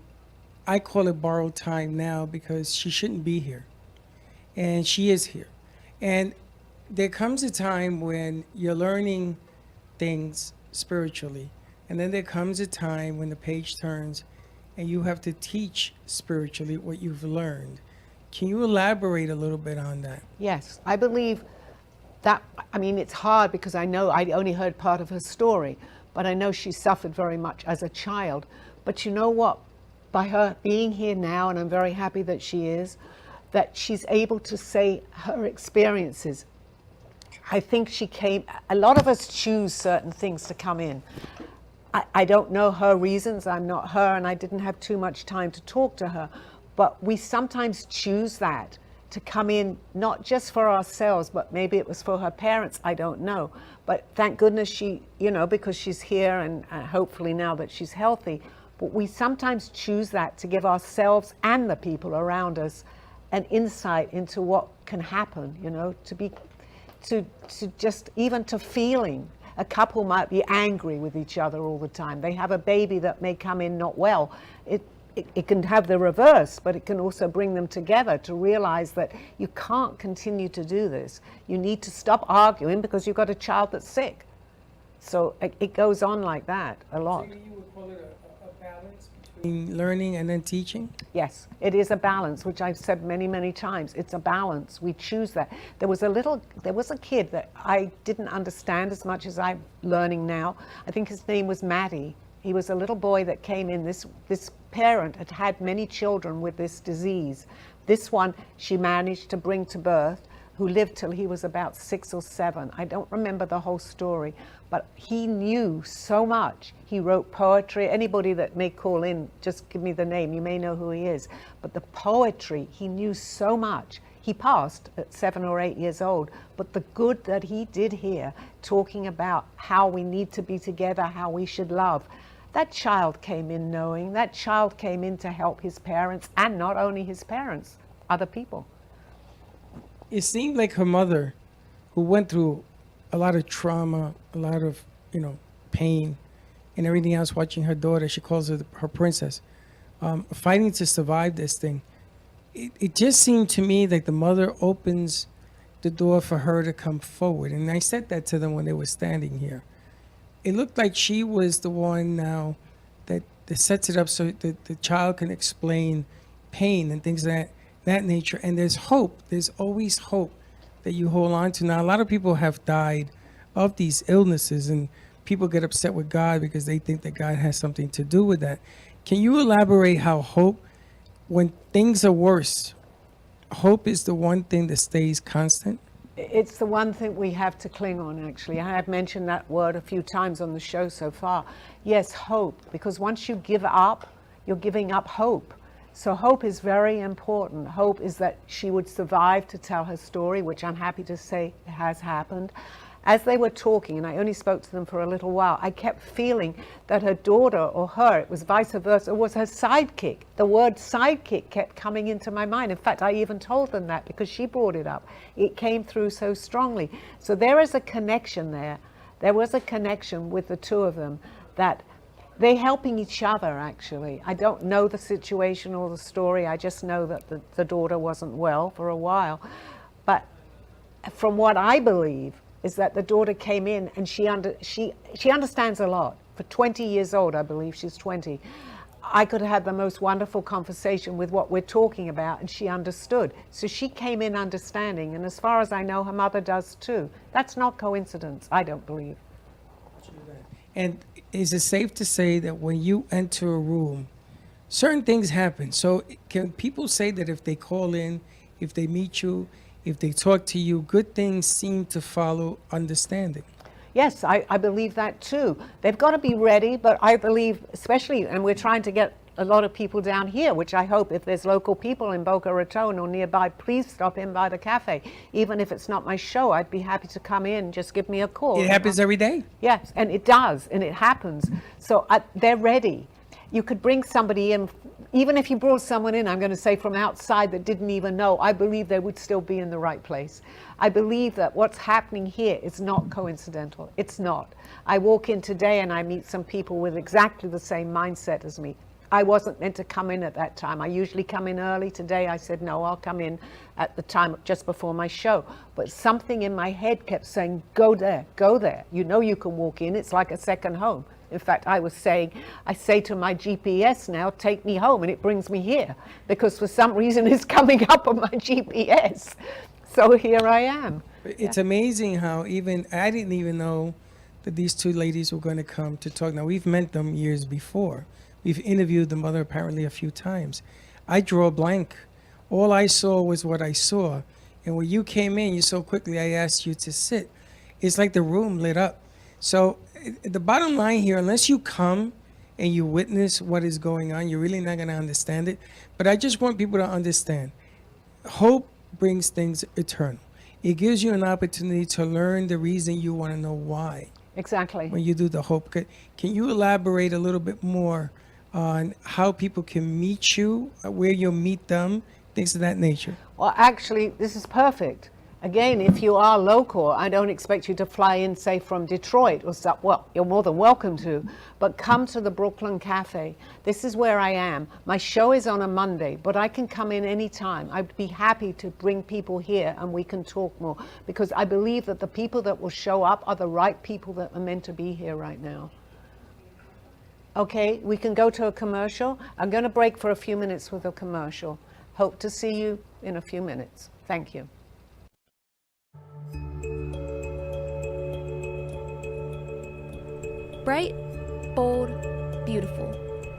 I call it borrowed time now because she shouldn't be here. And she is here. And there comes a time when you're learning things spiritually. And then there comes a time when the page turns and you have to teach spiritually what you've learned. Can you elaborate a little bit on that? Yes, I believe that, I mean, it's hard because I know I only heard part of her story, but I know she suffered very much as a child. But you know what? By her being here now, and I'm very happy that she is, that she's able to say her experiences. I think a lot of us choose certain things to come in. I don't know her reasons, I'm not her, and I didn't have too much time to talk to her, but we sometimes choose that to come in, not just for ourselves, but maybe it was for her parents, I don't know. But thank goodness she, because she's here and hopefully now that she's healthy, but we sometimes choose that to give ourselves and the people around us an insight into what can happen, to just even to feeling. A couple might be angry with each other all the time. They have a baby that may come in not well. It can have the reverse, but it can also bring them together to realize that you can't continue to do this. You need to stop arguing because you've got a child that's sick. So it goes on like that a lot. So you would call it a balance between learning and then teaching? Yes, it is a balance, which I've said many, many times. It's a balance. We choose that. There was a kid that I didn't understand as much as I'm learning now. I think his name was Matty. He was a little boy that came in. This parent had had many children with this disease. This one she managed to bring to birth, who lived till he was about 6 or 7. I don't remember the whole story, but he knew so much. He wrote poetry. Anybody that may call in, just give me the name. You may know who he is. But the poetry, he knew so much. He passed at 7 or 8 years old, but the good that he did here, talking about how we need to be together, how we should love, that child came in knowing. That child came in to help his parents, and not only his parents, other people. It seemed like her mother, who went through a lot of trauma, a lot of, pain and everything else, watching her daughter, she calls her princess, fighting to survive this thing. It just seemed to me like the mother opens the door for her to come forward. And I said that to them when they were standing here. It looked like she was the one now that sets it up so that the child can explain pain and things of that nature. And there's hope. There's always hope that you hold on to. Now, a lot of people have died of these illnesses, and people get upset with God because they think that God has something to do with that. Can you elaborate how hope, when things are worse, hope is the one thing that stays constant? It's the one thing we have to cling on, actually. I have mentioned that word a few times on the show so far. Yes, hope, because once you give up, you're giving up hope. So hope is very important. Hope is that she would survive to tell her story, which I'm happy to say has happened. As they were talking, and I only spoke to them for a little while, I kept feeling that her daughter, or her, it was vice versa, was her sidekick. The word sidekick kept coming into my mind. In fact, I even told them that because she brought it up. It came through so strongly. So there is a connection there. There was a connection with the two of them, that they're helping each other, actually. I don't know the situation or the story. I just know that the daughter wasn't well for a while. But from what I believe, is that the daughter came in and she understands a lot. For 20 years old, I believe, she's 20. I could have had the most wonderful conversation with what we're talking about, and she understood. So she came in understanding, and as far as I know, her mother does too. That's not coincidence, I don't believe. And is it safe to say that when you enter a room, certain things happen? So can people say that if they call in, if they meet you, if they talk to you, good things seem to follow understanding? Yes, I believe that too. They've got to be ready, but I believe, especially, and we're trying to get a lot of people down here, which I hope if there's local people in Boca Raton or nearby, please stop in by the cafe. Even if it's not my show, I'd be happy to come in, just give me a call. It happens every day? Yes, and it does, and it happens. So they're ready. You could bring somebody in, even if you brought someone in, I'm going to say from outside that didn't even know, I believe they would still be in the right place. I believe that what's happening here is not coincidental. It's not. I walk in today and I meet some people with exactly the same mindset as me. I wasn't meant to come in at that time. I usually come in early. Today I said, no, I'll come in at the time just before my show. But something in my head kept saying, go there, go there. You know you can walk in. It's like a second home. In fact, I say to my GPS now, take me home, and it brings me here, because for some reason it's coming up on my GPS. So here I am. It's amazing how I didn't even know that these two ladies were going to come to talk. Now, we've met them years before. We've interviewed the mother apparently a few times. I draw a blank. All I saw was what I saw. And when you came in, you so quickly, I asked you to sit. It's like the room lit up. So the bottom line here, unless you come and you witness what is going on, you're really not going to understand it. But I just want people to understand, hope brings things eternal. It gives you an opportunity to learn the reason you want to know why. Exactly. When you do the hope. Can you elaborate a little bit more on how people can meet you, where you'll meet them, things of that nature? Well, actually, this is perfect. Again, if you are local, I don't expect you to fly in, say, from Detroit or stuff. Well, you're more than welcome to, but come to the Brooklyn Cafe. This is where I am. My show is on a Monday, but I can come in anytime. I'd be happy to bring people here and we can talk more, because I believe that the people that will show up are the right people that are meant to be here right now. Okay, we can go to a commercial. I'm going to break for a few minutes with a commercial. Hope to see you in a few minutes. Thank you. Bright, bold, beautiful.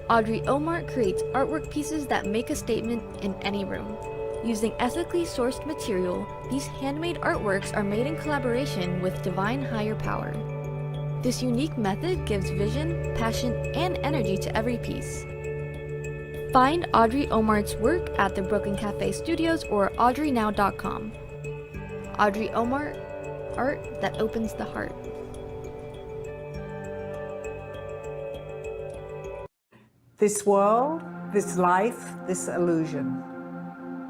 Audrey Omar creates artwork pieces that make a statement in any room. Using ethically sourced material, these handmade artworks are made in collaboration with divine higher power. This unique method gives vision, passion, and energy to every piece. Find Audrey Omar's work at the Brooklyn Cafe Studios or audreynow.com. Audrey Omar, art that opens the heart. This world, this life, this illusion.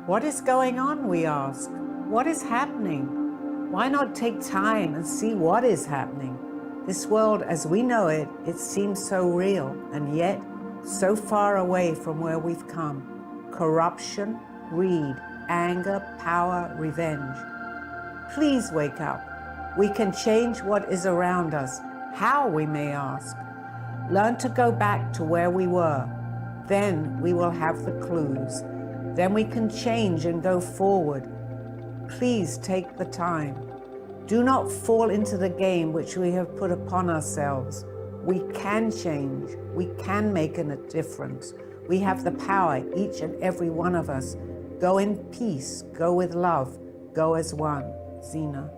What is going on, we ask? What is happening? Why not take time and see what is happening? This world as we know it, it seems so real and yet so far away from where we've come. Corruption, greed, anger, power, revenge. Please wake up. We can change what is around us. How, we may ask? Learn to go back to where we were. Then we will have the clues. Then we can change and go forward. Please take the time. Do not fall into the game which we have put upon ourselves. We can change. We can make a difference. We have the power, each and every one of us. Go in peace. Go with love. Go as one. Zena.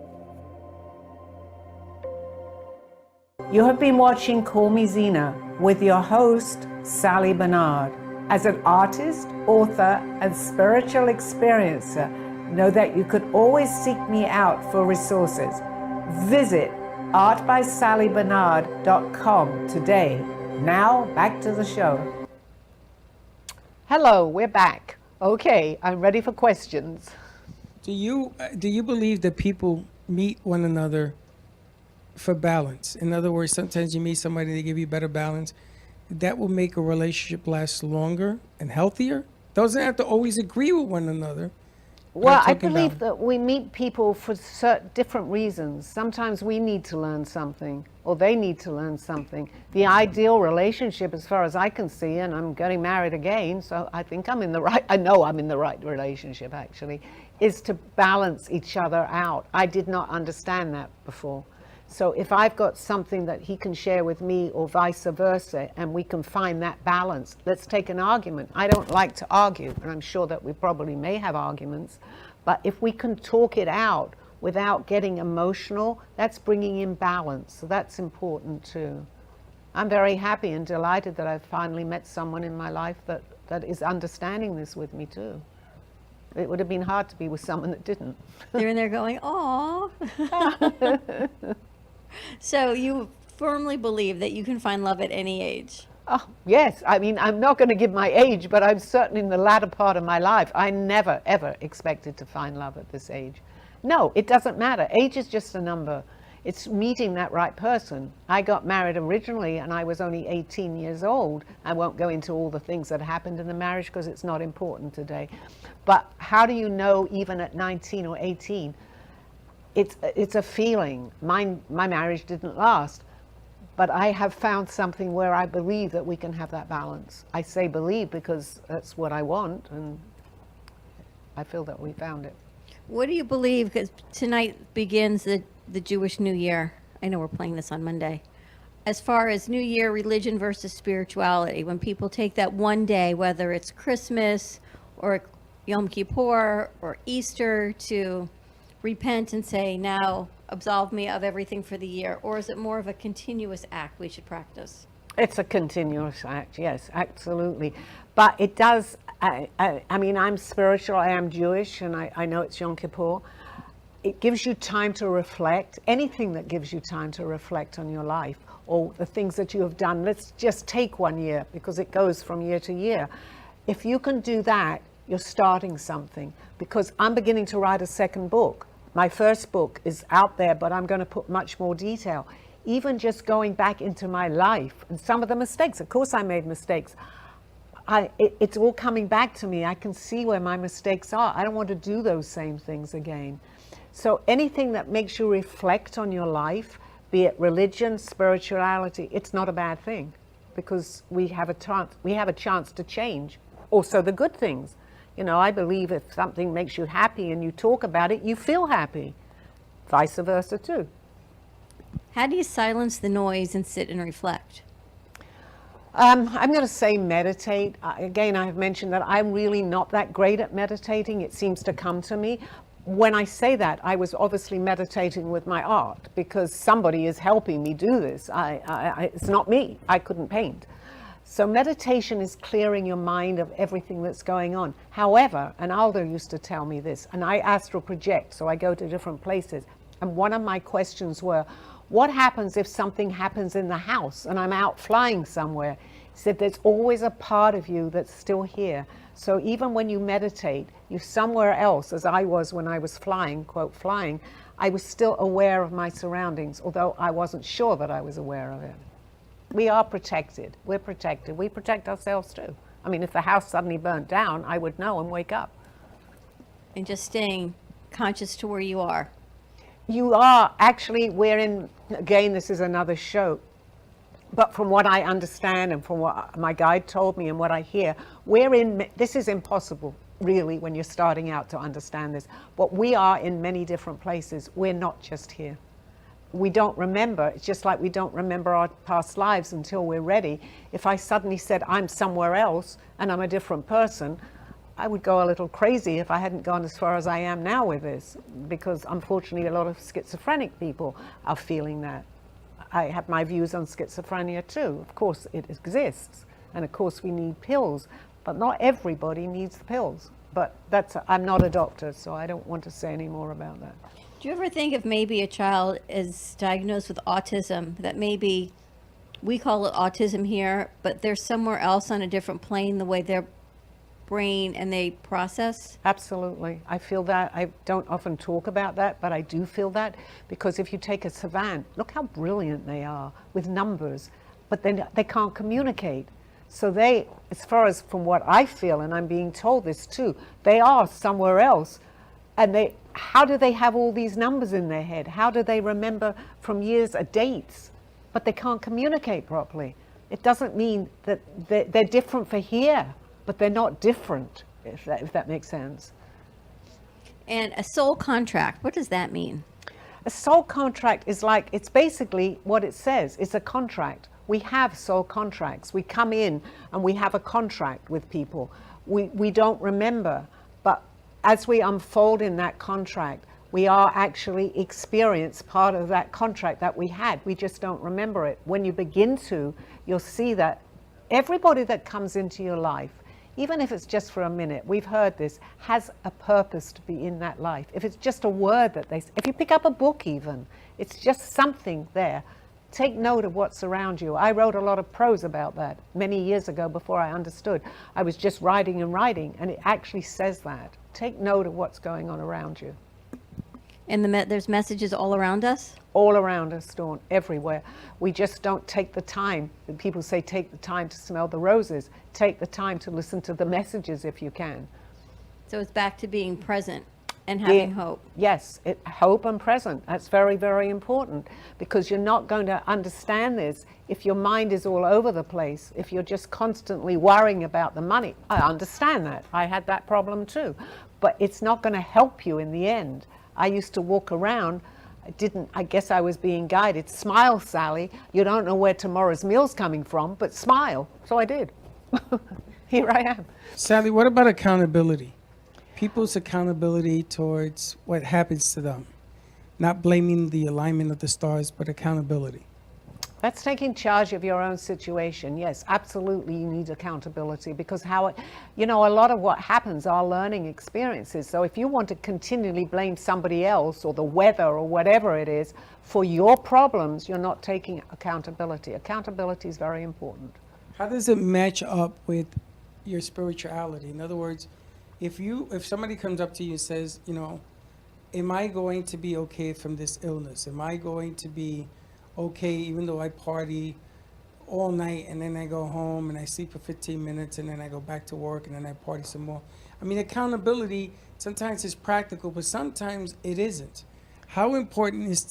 You have been watching Call Me Zena with your host, Sally Barnard. As an artist, author, and spiritual experiencer, know that you could always seek me out for resources. Visit artbysallybarnard.com today. Now, back to the show. Hello, we're back. Okay, I'm ready for questions. Do you believe that people meet one another for balance? In other words, sometimes you meet somebody, they give you better balance. That will make a relationship last longer and healthier. Doesn't have to always agree with one another. Well, I believe that we meet people for different reasons. Sometimes we need to learn something, or they need to learn something. The ideal relationship, as far as I can see, and I'm getting married again, so I think I'm in the right, I know I'm in the right relationship actually, is to balance each other out. I did not understand that before. So if I've got something that he can share with me or vice versa, and we can find that balance, let's take an argument. I don't like to argue, and I'm sure that we probably may have arguments, but if we can talk it out without getting emotional, that's bringing in balance. So that's important too. I'm very happy and delighted that I've finally met someone in my life that is understanding this with me too. It would have been hard to be with someone that didn't. They're in there going, "Aw." So you firmly believe that you can find love at any age? Oh, yes. I mean, I'm not going to give my age, but I'm certainly in the latter part of my life. I never, ever expected to find love at this age. No, it doesn't matter. Age is just a number. It's meeting that right person. I got married originally and I was only 18 years old. I won't go into all the things that happened in the marriage because it's not important today. But how do you know even at 19 or 18? It's a feeling. My marriage didn't last, but I have found something where I believe that we can have that balance. I say believe because that's what I want, and I feel that we found it. What do you believe? Because tonight begins the Jewish New Year. I know we're playing this on Monday. As far as New Year, religion versus spirituality, when people take that one day, whether it's Christmas or Yom Kippur or Easter, to repent and say, now absolve me of everything for the year, or is it more of a continuous act we should practice? It's a continuous act, yes, absolutely. But it does, I mean, I'm spiritual, I am Jewish, and I know it's Yom Kippur. It gives you time to reflect. Anything that gives you time to reflect on your life or the things that you have done. Let's just take 1 year because it goes from year to year. If you can do that, you're starting something. Because I'm beginning to write a second book. My first book is out there, but I'm going to put much more detail. Even just going back into my life and some of the mistakes. Of course I made mistakes. It's all coming back to me. I can see where my mistakes are. I don't want to do those same things again. So anything that makes you reflect on your life, be it religion, spirituality, it's not a bad thing, because we have a chance to change. Also the good things. You know, I believe if something makes you happy and you talk about it, you feel happy. Vice versa too. How do you silence the noise and sit and reflect? I'm going to say meditate. Again, I have mentioned that I'm really not that great at meditating. It seems to come to me. When I say that, I was obviously meditating with my art, because somebody is helping me do this. It's not me. I couldn't paint. So meditation is clearing your mind of everything that's going on. However, and Aldo used to tell me this, and I astral project, so I go to different places. And one of my questions were, what happens if something happens in the house and I'm out flying somewhere? He said, there's always a part of you that's still here. So even when you meditate, you're somewhere else, as I was when I was flying, quote, flying, I was still aware of my surroundings, although I wasn't sure that I was aware of it. We are protected. We're protected. We protect ourselves too. I mean, if the house suddenly burnt down, I would know and wake up. And just staying conscious to where you are. You are actually, we're in, again, this is another show, but from what I understand and from what my guide told me and what I hear, we're in, this is impossible really when you're starting out to understand this, but we are in many different places. We're not just here. We don't remember. It's just like we don't remember our past lives until we're ready. If I suddenly said I'm somewhere else and I'm a different person, I would go a little crazy if I hadn't gone as far as I am now with this, because unfortunately a lot of schizophrenic people are feeling that. I have my views on schizophrenia too. Of course it exists, and of course we need pills, but not everybody needs the pills. But I'm not a doctor, so I don't want to say any more about that. Do you ever think if maybe a child is diagnosed with autism, that maybe we call it autism here, but they're somewhere else on a different plane, the way their brain and they process? Absolutely. I feel that. I don't often talk about that, but I do feel that, because if you take a savant, look how brilliant they are with numbers, but then they can't communicate. So they, as far as from what I feel, and I'm being told this too, they are somewhere else. And how do they have all these numbers in their head? How do they remember from years dates? But they can't communicate properly. It doesn't mean that they're different for here, but they're not different, if that makes sense. And a soul contract, what does that mean? A soul contract is like, it's basically what it says. It's a contract. We have soul contracts. We come in and we have a contract with people. We don't remember, but as we unfold in that contract, we are actually experience part of that contract that we had. We just don't remember it. When you begin to, you'll see that everybody that comes into your life, even if it's just for a minute, we've heard this, has a purpose to be in that life. If it's just a word that they say, if you pick up a book even, it's just something there. Take note of what's around you. I wrote a lot of prose about that many years ago before I understood. I was just writing and writing, and it actually says that. Take note of what's going on around you. And there's messages all around us? All around us, Dawn, everywhere. We just don't take the time. People say take the time to smell the roses. Take the time to listen to the messages if you can. So it's back to being present and having hope. Yes, hope and present. That's very, very important, because you're not going to understand this if your mind is all over the place, if you're just constantly worrying about the money. I understand that. I had that problem too. But it's not going to help you in the end. I used to walk around, I guess I was being guided. Smile, Sally. You don't know where tomorrow's meal's coming from, but smile. So I did. Here I am. Sally, what about accountability? People's accountability towards what happens to them. Not blaming the alignment of the stars, but accountability. That's taking charge of your own situation. Yes, absolutely you need accountability, because a lot of what happens are learning experiences. So if you want to continually blame somebody else or the weather or whatever it is for your problems, you're not taking accountability. Accountability is very important. How does it match up with your spirituality? In other words, If somebody comes up to you and says, you know, am I going to be okay from this illness? Am I going to be okay even though I party all night and then I go home and I sleep for 15 minutes and then I go back to work and then I party some more? I mean, accountability sometimes is practical, but sometimes it isn't. How important is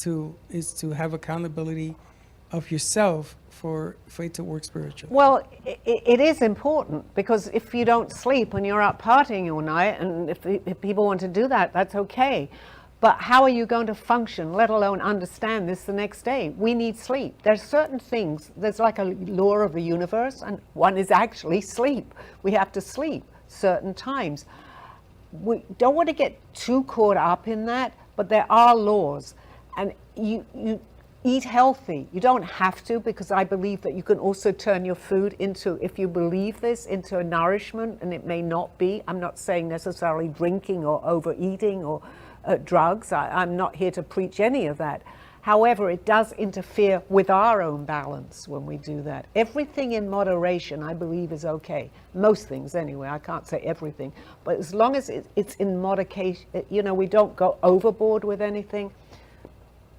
to have accountability of yourself for it to work spiritually? Well, it is important, because if you don't sleep and you're out partying all night, and if people want to do that, that's okay. But how are you going to function, let alone understand this the next day? We need sleep. There's certain things, there's like a law of the universe, and one is actually sleep. We have to sleep certain times. We don't want to get too caught up in that, but there are laws. And you eat healthy. You don't have to, because I believe that you can also turn your food into, if you believe this, into a nourishment, and it may not be. I'm not saying necessarily drinking or overeating or drugs. I'm not here to preach any of that. However, it does interfere with our own balance when we do that. Everything in moderation, I believe, is okay. Most things anyway. I can't say everything. But as long as it's in moderation, you know, we don't go overboard with anything.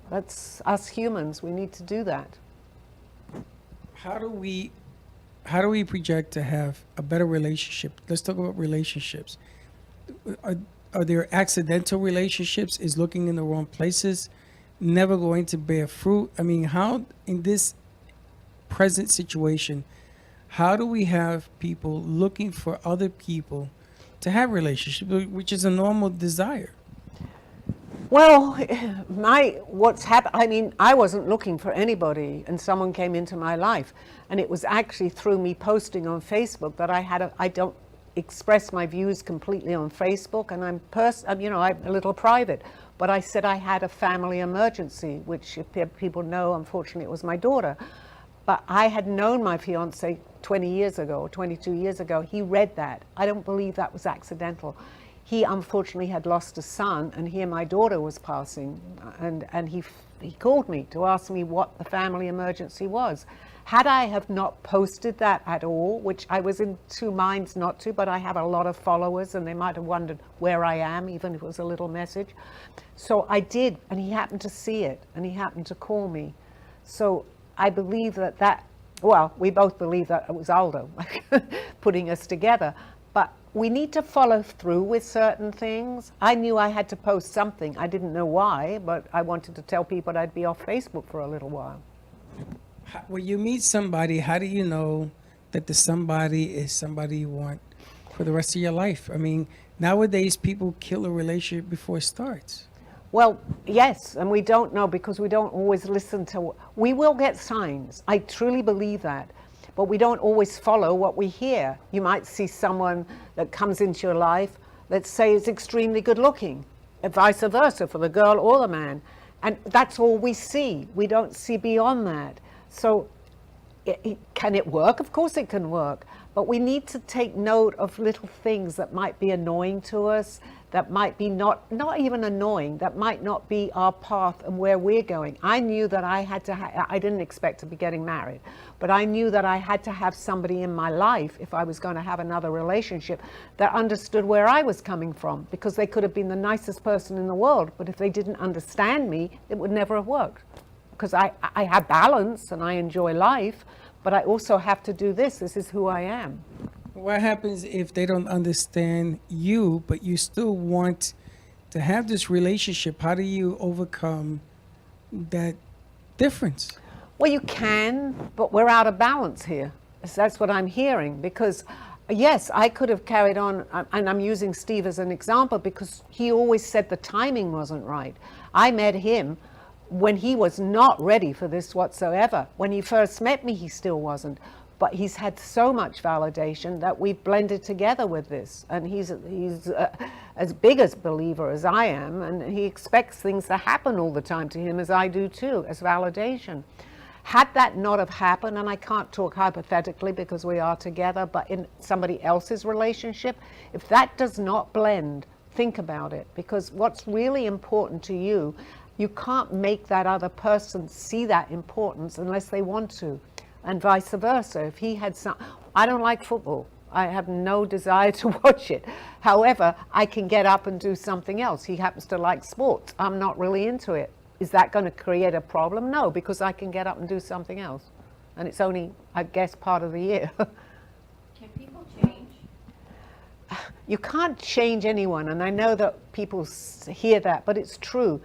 That's us humans. We need to do that. How do we project to have a better relationship? Let's talk about relationships. Are there accidental relationships? Is looking in the wrong places never going to bear fruit? I mean, how, in this present situation, how do we have people looking for other people to have relationships, which is a normal desire? Well, what's happened, I mean, I wasn't looking for anybody, and someone came into my life, and it was actually through me posting on Facebook that I don't express my views completely on Facebook, and I'm a little private, but I said I had a family emergency, which, if people know, unfortunately it was my daughter. But I had known my fiance 20 years ago, or 22 years ago. He read that. I don't believe that was accidental. He unfortunately had lost a son, and he and my daughter was passing, and he called me to ask me what the family emergency was. Had I have not posted that at all, which I was in two minds not to, but I have a lot of followers and they might have wondered where I am, even if it was a little message. So I did, and he happened to see it, and he happened to call me. So I believe well, we both believe that it was Aldo putting us together. But we need to follow through with certain things. I knew I had to post something. I didn't know why, but I wanted to tell people I'd be off Facebook for a little while. When you meet somebody, how do you know that the somebody is somebody you want for the rest of your life? I mean, nowadays people kill a relationship before it starts. Well, yes, and we don't know, because we don't always listen to, we will get signs. I truly believe that. But we don't always follow what we hear. You might see someone that comes into your life, let's say is extremely good looking, and vice versa for the girl or the man. And that's all we see. We don't see beyond that. So can it work? Of course it can work. But we need to take note of little things that might be annoying to us, that might be not even annoying, that might not be our path and where we're going. I knew that I had to, I didn't expect to be getting married, but I knew that I had to have somebody in my life, if I was going to have another relationship, that understood where I was coming from, because they could have been the nicest person in the world, but if they didn't understand me, it would never have worked. Because I have balance and I enjoy life, but I also have to do this. This is who I am. What happens if they don't understand you, but you still want to have this relationship? How do you overcome that difference? Well, you can, but we're out of balance here. That's what I'm hearing, because yes, I could have carried on, and I'm using Steve as an example because he always said the timing wasn't right. I met him when he was not ready for this whatsoever. When he first met me, he still wasn't. But he's had so much validation that we've blended together with this. And he's as big a believer as I am, and he expects things to happen all the time to him, as I do too, as validation. Had that not have happened, and I can't talk hypothetically because we are together, but in somebody else's relationship, if that does not blend, think about it. Because what's really important to you, you can't make that other person see that importance unless they want to. And vice versa. If he had I don't like football. I have no desire to watch it. However, I can get up and do something else. He happens to like sports. I'm not really into it. Is that going to create a problem? No, because I can get up and do something else. And it's only, I guess, part of the year. Can people change? You can't change anyone, and I know that people hear that, but it's true.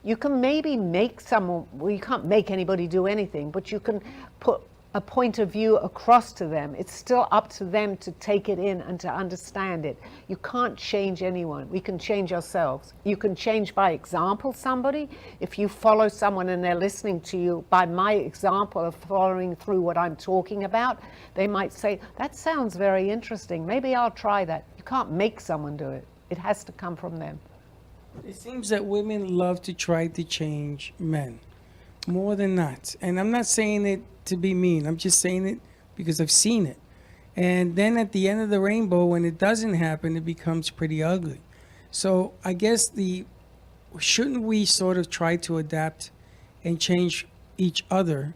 You can maybe make someone, well, you can't make anybody do anything, but you can put a point of view across to them. It's still up to them to take it in and to understand it. You can't change anyone. We can change ourselves. You can change by example somebody. If you follow someone and they're listening to you by my example of following through what I'm talking about, they might say, that sounds very interesting. Maybe I'll try that. You can't make someone do it. It has to come from them. It seems that women love to try to change men more than not. And I'm not saying it to be mean. I'm just saying it because I've seen it. And then at the end of the rainbow, when it doesn't happen, it becomes pretty ugly. So I guess shouldn't we sort of try to adapt and change each other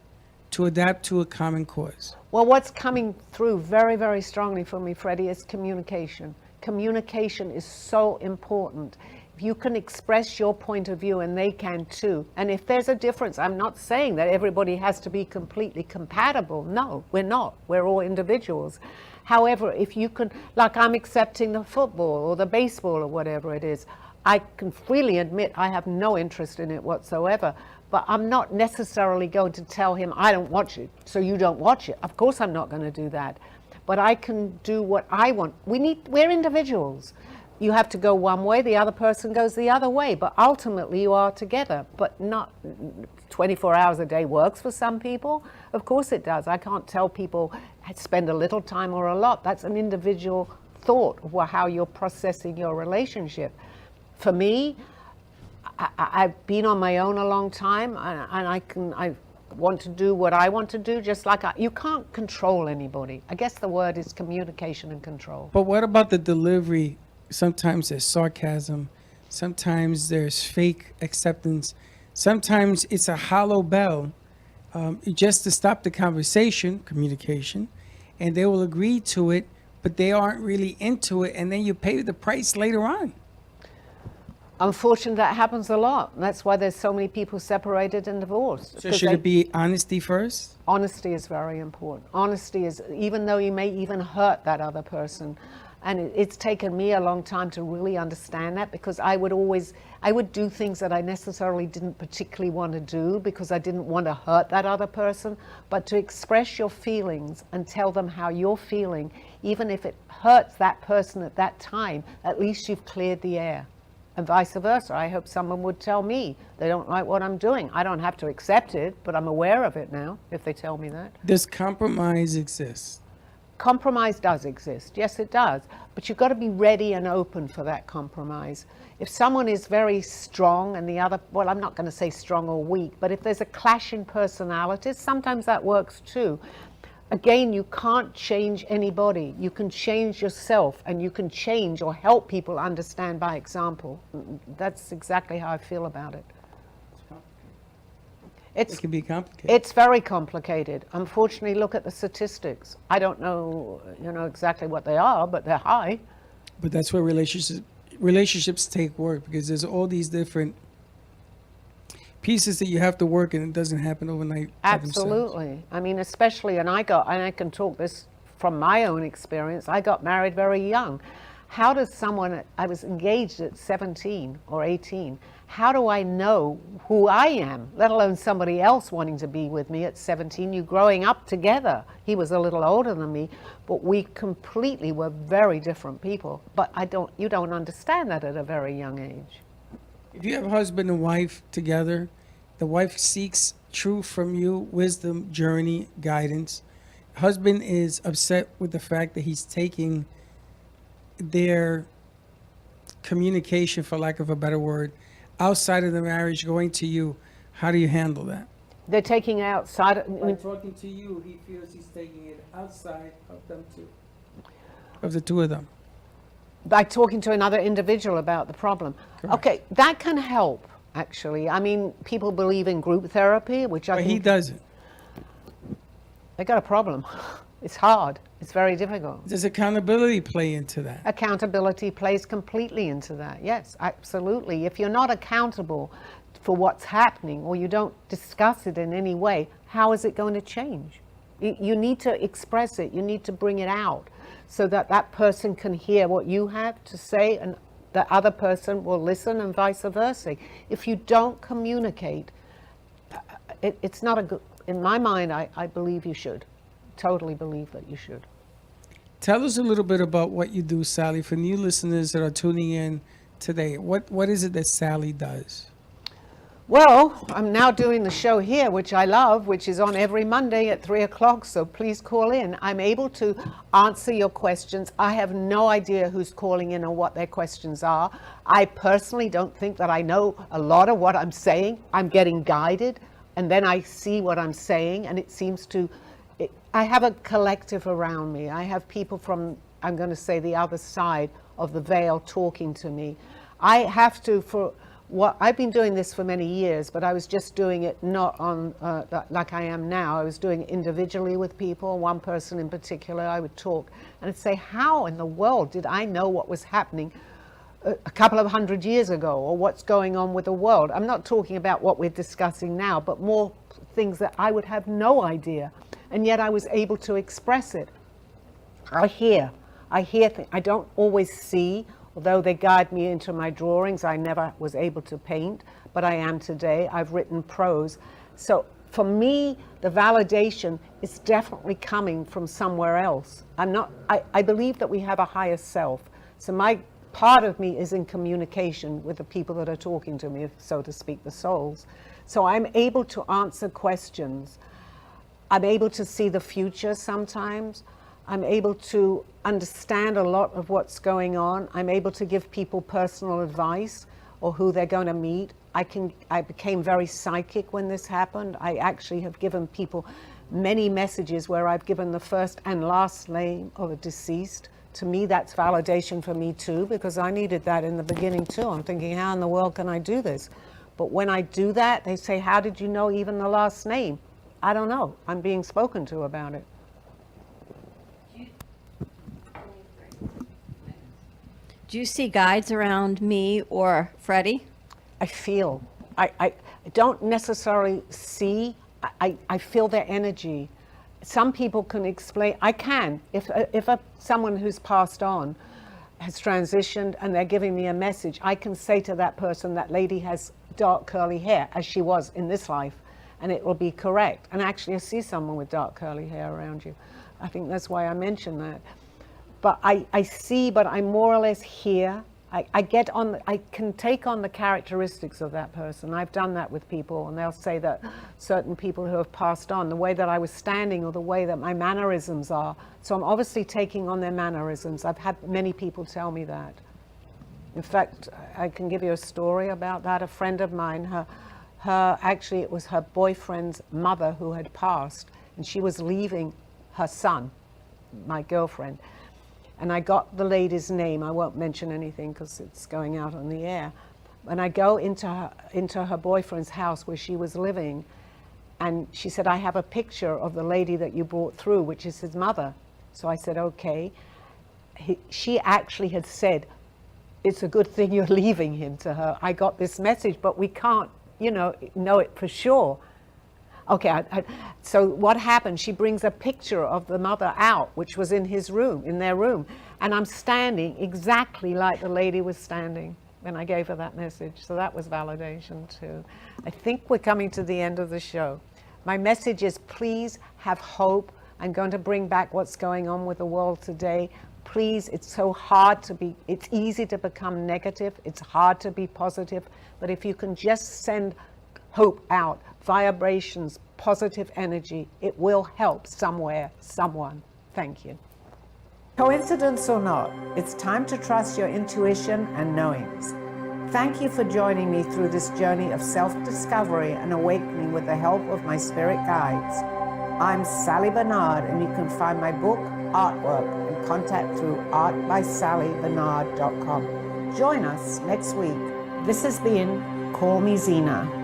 to adapt to a common cause? Well, what's coming through very, very strongly for me, Freddie, is communication. Communication is so important. If you can express your point of view, and they can too. And if there's a difference, I'm not saying that everybody has to be completely compatible. No, we're not. We're all individuals. However, if you can, like I'm accepting the football or the baseball or whatever it is, I can freely admit I have no interest in it whatsoever. But I'm not necessarily going to tell him, I don't watch it, so you don't watch it. Of course I'm not going to do that. But I can do what I want. We're individuals. You have to go one way, the other person goes the other way, but ultimately you are together. But not 24 hours a day works for some people. Of course it does. I can't tell people spend a little time or a lot. That's an individual thought of how you're processing your relationship. For me, I've been on my own a long time, and I want to do what I want to do, just like you can't control anybody. I guess the word is communication and control. But what about the delivery? Sometimes there's sarcasm, sometimes there's fake acceptance, sometimes it's a hollow bell just to stop the conversation, communication, and they will agree to it, but they aren't really into it, and then you pay the price later on. Unfortunately, that happens a lot. And that's why there's so many people separated and divorced. So should it be honesty first? Honesty is very important. Honesty is, even though you may even hurt that other person, and it's taken me a long time to really understand that, because I would do things that I necessarily didn't particularly want to do because I didn't want to hurt that other person. But to express your feelings and tell them how you're feeling, even if it hurts that person at that time, at least you've cleared the air. And vice versa. I hope someone would tell me they don't like what I'm doing. I don't have to accept it, but I'm aware of it now if they tell me that. Does compromise exist? Compromise does exist. Yes, it does. But you've got to be ready and open for that compromise. If someone is very strong and the other, well, I'm not going to say strong or weak, but if there's a clash in personalities, sometimes that works too. Again, you can't change anybody. You can change yourself, and you can change or help people understand by example. That's exactly how I feel about it. It can be complicated. It's very complicated. Unfortunately, look at the statistics. I don't know, exactly what they are, but they're high. But that's where relationships take work, because there's all these different pieces that you have to work, and it doesn't happen overnight. Absolutely. I mean, especially, and I can talk this from my own experience. I got married very young. How does someone, I was engaged at 17 or 18. How do I know who I am, let alone somebody else wanting to be with me at 17? You growing up together. He was a little older than me, but we completely were very different people. But you don't understand that at a very young age. If you have a husband and wife together, the wife seeks truth from you, wisdom, journey, guidance. Husband is upset with the fact that he's taking their communication, for lack of a better word, outside of the marriage, going to you. How do you handle that? They're taking outside. By talking to you, he feels he's taking it outside of them too, of the two of them. By talking to another individual about the problem. Correct. Okay, that can help, actually. I mean, people believe in group therapy, which I But think he doesn't. they got a problem. It's hard. It's very difficult. Does accountability play into that? Accountability plays completely into that. Yes, absolutely. If you're not accountable for what's happening, or you don't discuss it in any way, how is it going to change? You need to express it. You need to bring it out so that that person can hear what you have to say, and the other person will listen, and vice versa. If you don't communicate, it's not a good, in my mind, I believe you should. Totally believe that you should. Tell us a little bit about what you do, Sally, for new listeners that are tuning in today. What is it that Sally does? Well, I'm now doing the show here, which I love, which is on every Monday at 3 o'clock, so please call in. I'm able to answer your questions. I have no idea who's calling in or what their questions are. I personally don't think that I know a lot of what I'm saying. I'm getting guided, and then I see what I'm saying, and it seems to, I have a collective around me. I have people from, I'm going to say, the other side of the veil talking to me. I have to, I've been doing this for many years, but I was just doing it not on like I am now. I was doing it individually with people. One person in particular, I would talk and I'd say, how in the world did I know what was happening a couple of 100 years ago, or what's going on with the world? I'm not talking about what we're discussing now, but more things that I would have no idea, and yet I was able to express it. I hear things. I don't always see. Although they guide me into my drawings, I never was able to paint, but I am today. I've written prose. So for me, the validation is definitely coming from somewhere else. I believe that we have a higher self. So my part of me is in communication with the people that are talking to me, so to speak, the souls. So I'm able to answer questions. I'm able to see the future sometimes. I'm able to understand a lot of what's going on. I'm able to give people personal advice or who they're going to meet. I became very psychic when this happened. I actually have given people many messages where I've given the first and last name of a deceased. To me, that's validation for me too, because I needed that in the beginning too. I'm thinking, how in the world can I do this? But when I do that, they say, how did you know even the last name? I don't know. I'm being spoken to about it. Do you see guides around me or Freddie? I feel. I don't necessarily see. I feel their energy. Some people can explain. I can. If someone who's passed on has transitioned and they're giving me a message, I can say to that person, that lady has dark curly hair, as she was in this life, and it will be correct. And actually, I see someone with dark curly hair around you. I think that's why I mentioned that. But I see, but I more or less hear. I can take on the characteristics of that person. I've done that with people, and they'll say that certain people who have passed on, the way that I was standing or the way that my mannerisms are. So I'm obviously taking on their mannerisms. I've had many people tell me that. In fact, I can give you a story about that. A friend of mine, actually it was her boyfriend's mother who had passed, and she was leaving her son, my girlfriend. And I got the lady's name. I won't mention anything because it's going out on the air. And I go into her boyfriend's house where she was living, and she said, I have a picture of the lady that you brought through, which is his mother. So I said, okay. She actually had said, it's a good thing you're leaving him to her. I got this message, but we can't, know it for sure. Okay, so what happened? She brings a picture of the mother out, which was in their room. And I'm standing exactly like the lady was standing when I gave her that message. So that was validation too. I think we're coming to the end of the show. My message is, please have hope. I'm going to bring back what's going on with the world today. Please, it's so hard it's easy to become negative. It's hard to be positive. But if you can just send hope out, vibrations, positive energy, it will help somewhere, someone. Thank you. Coincidence or not, it's time to trust your intuition and knowings. Thank you for joining me through this journey of self-discovery and awakening with the help of my spirit guides. I'm Sally Barnard, and you can find my book, artwork, and contact through artbysallybernard.com. Join us next week. This has been Call Me Zena.